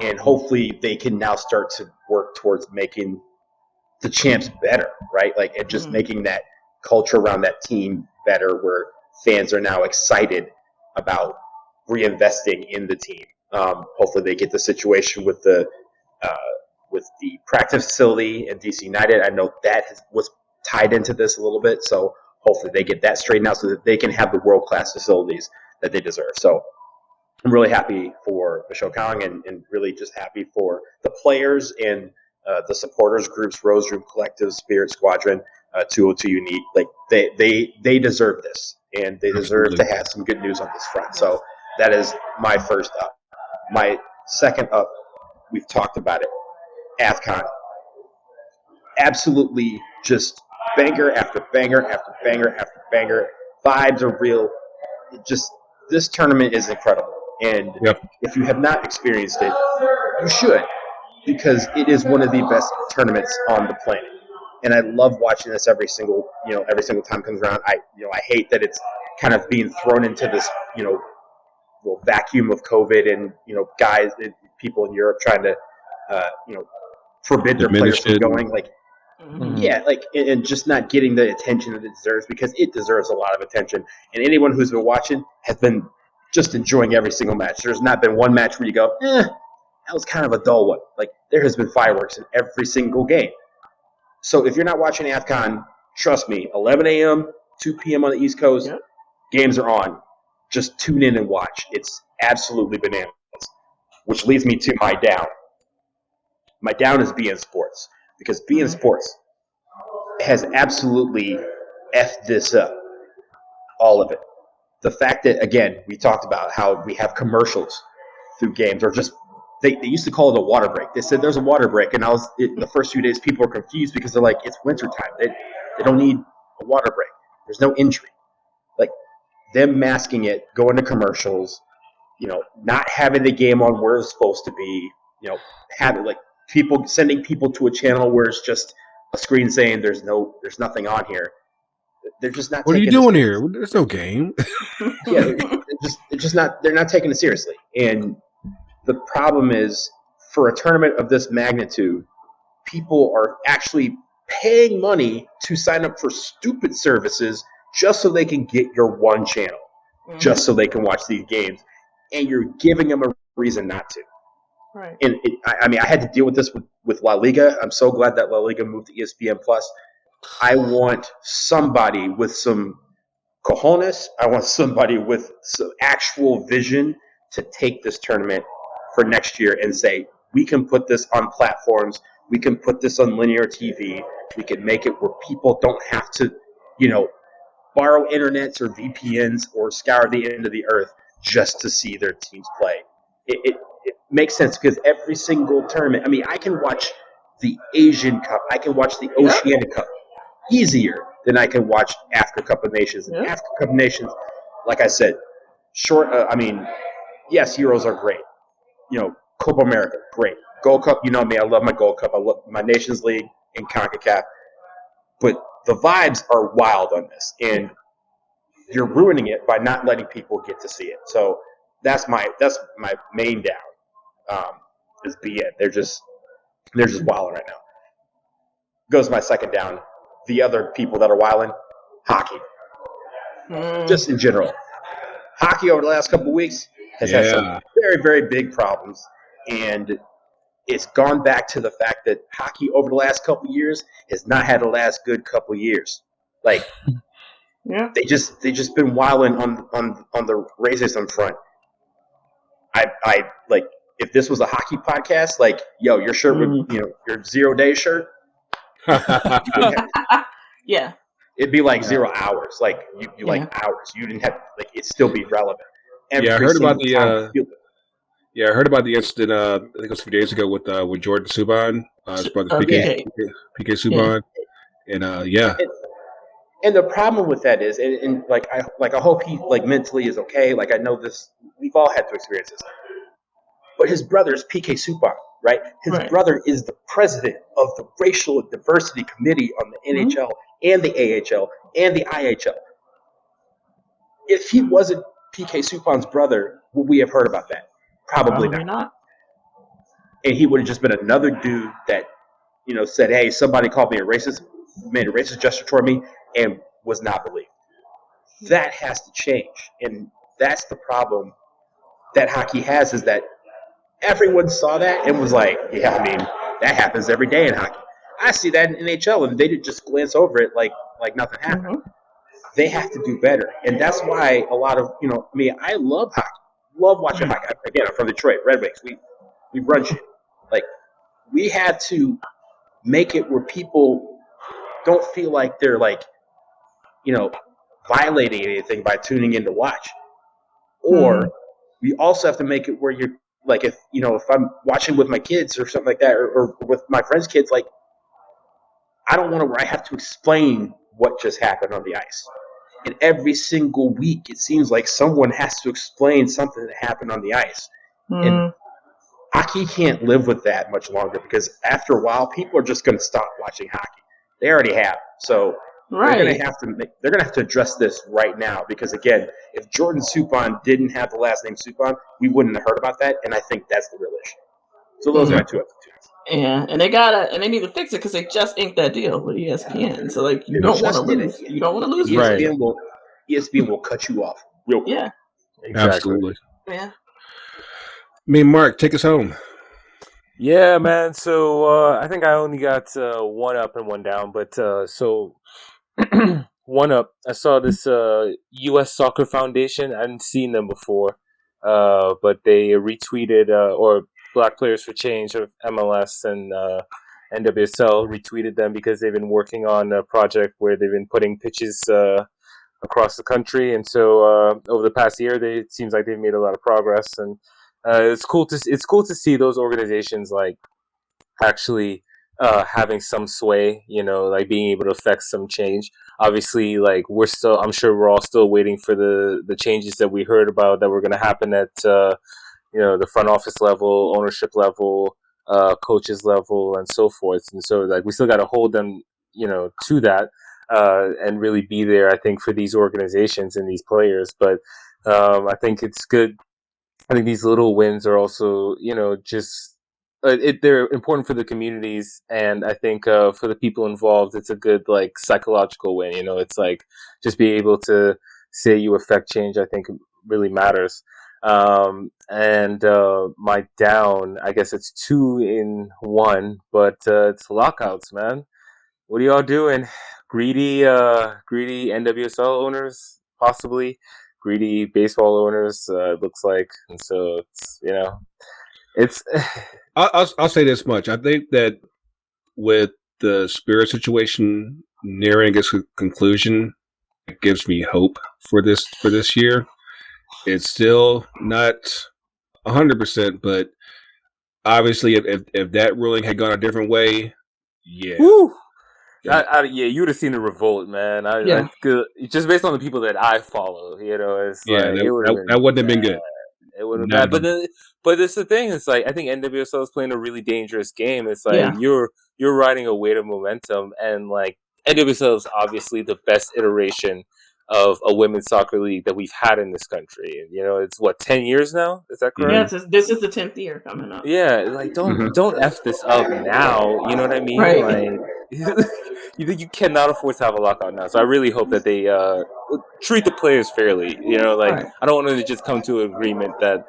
and hopefully they can now start to work towards making the champs better, right? Like, and just making that culture around that team better, where fans are now excited about reinvesting in the team. Hopefully they get the situation with the practice facility in DC United. I know that was tied into this a little bit, so hopefully they get that straightened out so that they can have the world-class facilities that they deserve. So I'm really happy for Michelle Kang, and really just happy for the players and the supporters groups, Rose Room Collective, Spirit Squadron. 202 Unique. Like they deserve this, and they deserve to have some good news on this front. So that is my first up. My second up, we've talked about it, AFCON. Absolutely just banger after banger after banger after banger. Vibes are real. Just this tournament is incredible. And if you have not experienced it, you should, because it is one of the best tournaments on the planet. And I love watching this every single time it comes around. I hate that it's kind of being thrown into this, little vacuum of COVID and, guys, people in Europe trying to, forbid their players from going. Like, and just not getting the attention that it deserves, because it deserves a lot of attention. And anyone who's been watching has been just enjoying every single match. There's not been one match where you go, that was kind of a dull one. Like, there has been fireworks in every single game. So if you're not watching AFCON, trust me, 11 a.m., 2 p.m. on the East Coast, games are on. Just tune in and watch. It's absolutely bananas. Which leads me to my down. My down is beIN Sports, because beIN Sports has absolutely effed this up. All of it. The fact that, again, we talked about how we have commercials through games, or just they used to call it a water break. They said there's a water break, and the first few days people were confused because they're like, it's wintertime. They don't need a water break. There's no injury. Like, them masking it, going to commercials, not having the game on where it's supposed to be, having people sending people to a channel where it's just a screen saying there's nothing on here. They're just not. What are you doing here? There's no game. They're just not. They're not taking it seriously. And the problem is, for a tournament of this magnitude, people are actually paying money to sign up for stupid services just so they can get your one channel, just so they can watch these games, and you're giving them a reason not to. Right. And I had to deal with this with La Liga. I'm so glad that La Liga moved to ESPN Plus. I want somebody with some cojones. I want somebody with some actual vision to take this tournament for next year and say, we can put this on platforms. We can put this on linear TV. We can make it where people don't have to, borrow internets or VPNs or scour the end of the earth just to see their teams play. It makes sense, because every single tournament, I can watch the Asian Cup. I can watch the Oceania Cup easier than I can watch Africa Cup of Nations. And Africa Cup of Nations, like I said, yes, Euros are great. Copa America, great. Gold Cup, me, I love my Gold Cup. I love my Nations League and CONCACAF. But the vibes are wild on this, and you're ruining it by not letting people get to see it. So that's my main down. Is beIN. They're just wilding right now. Goes my second down. The other people that are wilding, hockey. Just in general. Hockey over the last couple of weeks has had some very, very big problems. And it's gone back to the fact that hockey over the last couple of years has not had the last good couple of years. Like, they just been wilding on the racism front. I like, if this was a hockey podcast, like, your shirt would, your 0 day shirt. It'd be like 0 hours. Like, you like hours. You didn't have, like, it'd still be relevant. I heard about I heard about the incident. I think it was a few days ago with Jordan Subban, his brother PK Subban, and And the problem with that is, and I hope he mentally is okay. Like, I know this, we've all had to experience this. But his brother is PK Subban, right? His brother is the president of the Racial Diversity Committee on the NHL and the AHL and the IHL. If he wasn't PK Subban's brother, would we have heard about that? Probably not. And he would have just been another dude that, said, hey, somebody called me a racist, made a racist gesture toward me, and was not believed. That has to change. And that's the problem that hockey has, is that everyone saw that and was like, that happens every day in hockey. I see that in NHL, and they did just glance over it like nothing happened. They have to do better. And that's why a lot of, I love hockey. Love watching hockey. Again, I'm from Detroit, Red Wings. We run shit. Like, we had to make it where people don't feel like they're like, violating anything by tuning in to watch. Or we also have to make it where you're like, if I'm watching with my kids or something like that, or with my friends' kids, like, I don't want to where I have to explain what just happened on the ice. And every single week, it seems like someone has to explain something that happened on the ice. And hockey can't live with that much longer, because after a while, people are just going to stop watching hockey. They already have. So they're going to have to address this right now, because again, if Jordan Suppan didn't have the last name Suppan, we wouldn't have heard about that, and I think that's the real issue. So those are my 2 episodes. Yeah, and they need to fix it, because they just inked that deal with ESPN. So like, you don't want to lose. You don't want to lose. ESPN will cut you off real quick. Yeah, exactly. Absolutely. Yeah. I mean, Mark, take us home. Yeah, man. So I think I only got one up and one down, but so one up. I saw this U.S. Soccer Foundation. I hadn't seen them before, but they retweeted or Black Players for Change of MLS and NWSL retweeted them because they've been working on a project where they've been putting pitches across the country, and so over the past year, it seems like they've made a lot of progress, and it's cool to see those organizations like actually having some sway, like being able to affect some change. Obviously, like I'm sure we're all still waiting for the changes that we heard about that were going to happen at the front office level, ownership level, coaches level, and so forth. And so like we still got to hold them, to that. And really be there, I think, for these organizations and these players. But I think it's good. I think these little wins are also, just they're important for the communities, and I think for the people involved, it's a good like psychological win. It's like just be able to say you affect change. I think really matters. And my down, I guess it's 2 in 1, but it's lockouts, man. What are y'all doing? Greedy NWSL owners, possibly greedy baseball owners. It looks like, and so it's. I'll say this much. I think that with the Spirit situation nearing its conclusion, it gives me hope for this year. It's still not 100%, but obviously, if that ruling had gone a different way, yeah. Woo! You would have seen the revolt, man. I just based on the people that I follow, it's that wouldn't have been good. It would have been bad. But it's the thing. It's like I think NWSL is playing a really dangerous game. It's like you're riding a wave of momentum, and like NWSL is obviously the best iteration of a women's soccer league that we've had in this country. It's what 10 years now. Is that correct? Yeah, this is the 10th year coming up. Yeah, like don't f this up now. You know what I mean? Right. Like. You cannot afford to have a lockout now. So I really hope that they treat the players fairly. Right. I don't want them to just come to an agreement that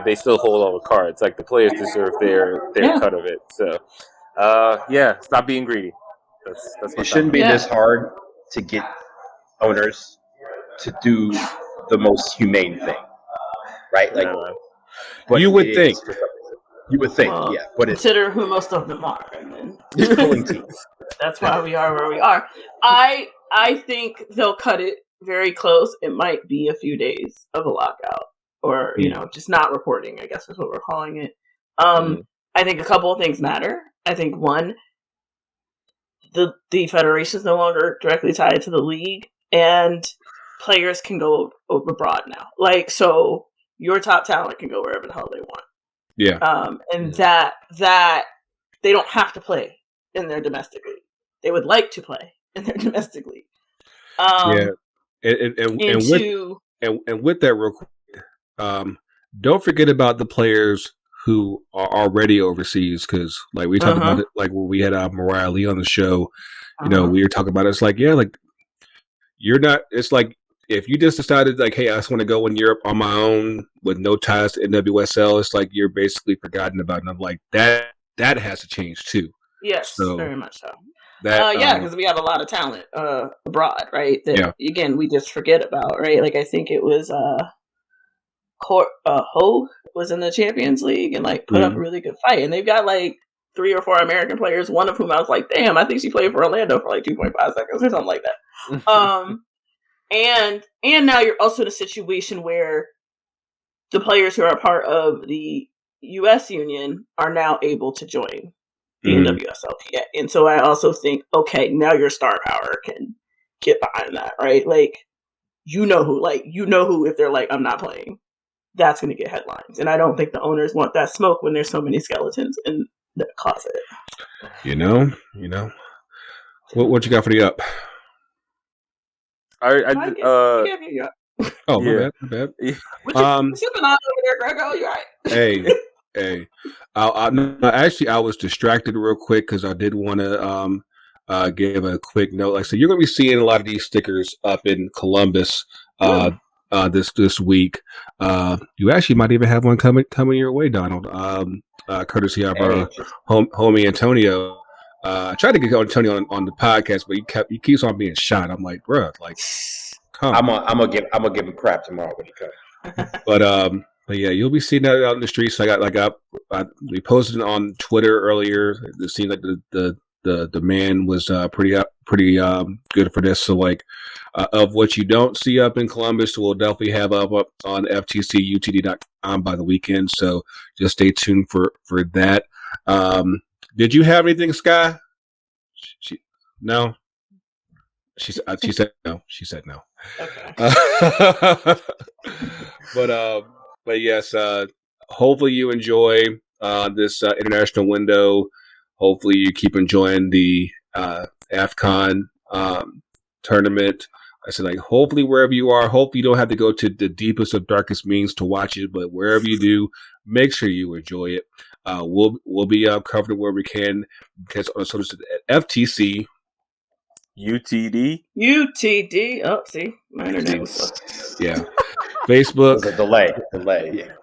they still hold all the cards. Like the players deserve their cut of it. So stop being greedy. That's it shouldn't be this hard to get owners to do the most humane thing, right? Like, but you would think. You would think, but consider who most of them are, and then it's pulling teeth. That's why we are where we are. I think they'll cut it very close. It might be a few days of a lockout, or just not reporting, I guess is what we're calling it. I think a couple of things matter. I think one, the federation is no longer directly tied to the league, and players can go abroad now. Like, so your top talent can go wherever the hell they want. Yeah. And that they don't have to play in their domestic league. They would like to play in their domestic league. And with that real quick, don't forget about the players who are already overseas, because like we talked about it, like when we had Mariah Lee on the show, we were talking about it. It's like, you're not. It's like, if you just decided, like, hey, I just want to go in Europe on my own with no ties to NWSL, it's like you're basically forgotten about. And I'm like, that has to change too. Yes, so very much so. That, because we have a lot of talent abroad, right? That again, we just forget about, right? Like I think it was Hogue was in the Champions League and like put up a really good fight, and they've got like 3 or 4 American players, one of whom I was like, damn, I think she played for Orlando for like 2.5 seconds or something like that. And now you're also in a situation where the players who are a part of the U.S. union are now able to join the NWSL. And so I also think, okay, now your star power can get behind that, right? Like, you know who, if they're like, I'm not playing, that's going to get headlines. And I don't think the owners want that smoke when there's so many skeletons in the closet. You know, what you got for the up? Oh, my bad. What you sipping on over there, Grego? You right? Hey. I was distracted real quick because I did want to give a quick note. Like, so you're going to be seeing a lot of these stickers up in Columbus this week. You actually might even have one coming your way, Donald. Courtesy of our homie Antonio. I tried to get Antonio on the podcast, but he keeps on being shot. I'm like, bro, like, come. I'm gonna give him crap tomorrow when he comes. But yeah, you'll be seeing that out in the streets. We posted on Twitter earlier. It seemed like the demand was pretty good for this. So like, of what you don't see up in Columbus, we'll definitely have up on FTCUTD.com by the weekend. So just stay tuned for that. Did you have anything, Sky? No. She said no. She said no. Okay. But yes, hopefully you enjoy this international window. Hopefully you keep enjoying the AFCON tournament. I said, like, hopefully wherever you are, hope you don't have to go to the deepest of darkest means to watch it, but wherever you do, make sure you enjoy it. We'll be covering where we can. Because so this is FTC. UTD. Oh, see, my internet was slow. Yeah. Facebook. There's a delay. Yeah.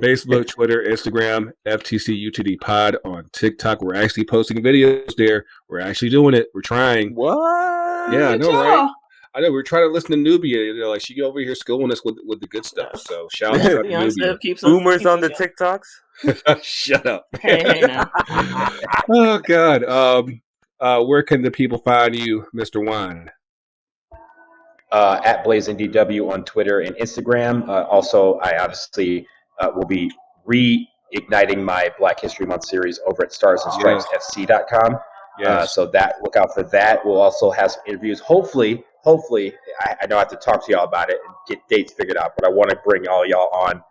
Facebook, Twitter, Instagram, FTC UTD Pod on TikTok. We're actually posting videos there. We're actually doing it. We're trying. What? Yeah, I know, right? I know. We're trying to listen to Nubia. They're like, she over here schooling us with the good stuff. So shout out to Nubia. Boomers on the TikToks. Shut up. Hey now. Oh God. Where can the people find you, Mr. Wine? At BlazinDW on Twitter and Instagram. Also, I obviously will be reigniting my Black History Month series over at starsandstripesfc.com. Yes. So look out for that. We'll also have some interviews. Hopefully, I know I have to talk to y'all about it and get dates figured out, but I want to bring all y'all on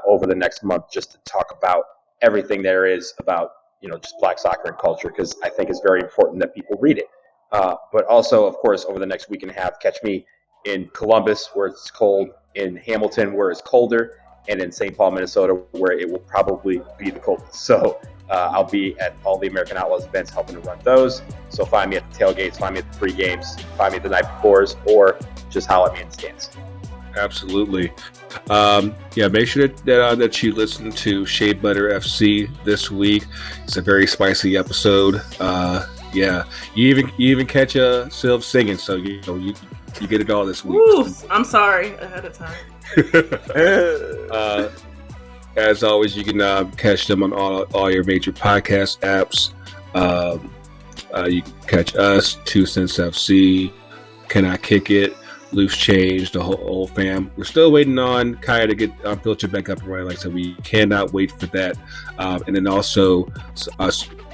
over the next month just to talk about everything there is about, just Black soccer and culture, because I think it's very important that people read it. But also, of course, over the next week and a half, catch me in Columbus, where it's cold, in Hamilton, where it's colder, and in St. Paul, Minnesota, where it will probably be the coldest. So I'll be at all the American Outlaws events helping to run those. So find me at the tailgates, find me at the pre-games, find me at the night befores, or just holler at me in the stands. Absolutely. Make sure that you listen to Shea Butter FC this week. It's a very spicy episode. You even catch Sylv singing, so you get it all this week. Ooh, I'm sorry ahead of time. As always, you can catch them on all your major podcast apps. You can catch us, 2 Cents FC, Can I Kick It, Loose Change, the whole fam. We're still waiting on Kaya to get Filter back up and running. Like I said, we cannot wait for that. And then also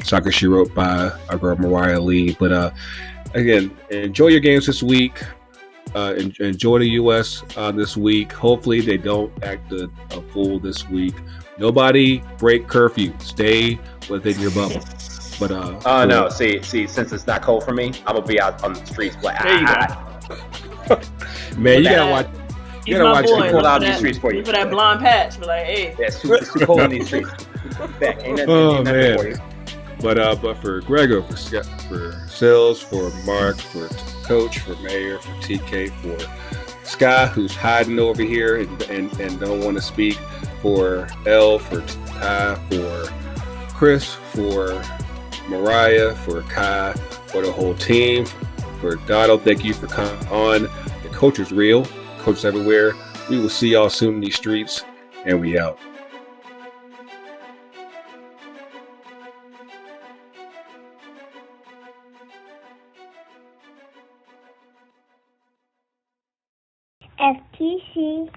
Soccer She Wrote by our girl Mariah Lee. But again, enjoy your games this week. Enjoy the U.S. This week. Hopefully they don't act a fool this week. Nobody break curfew. Stay within your bubble. But no. See, since it's not cold for me, I'm gonna be out on the streets. Like, there you go. Man, you gotta watch. You gotta watch. Pull out these streets for you. For that blonde patch, but like, hey, it's too cold in these streets. Ain't nothing for you. But for Gregor, for Sills, for Mark, for Coach, for Mayor, for TK, for Sky, who's hiding over here and don't want to speak, for Elle, for Ty, for Chris, for Mariah, for Kai, for the whole team, for Donald, thank you for coming on. The coach is real, coach everywhere. We will see y'all soon in these streets, and we out. FTCUTD.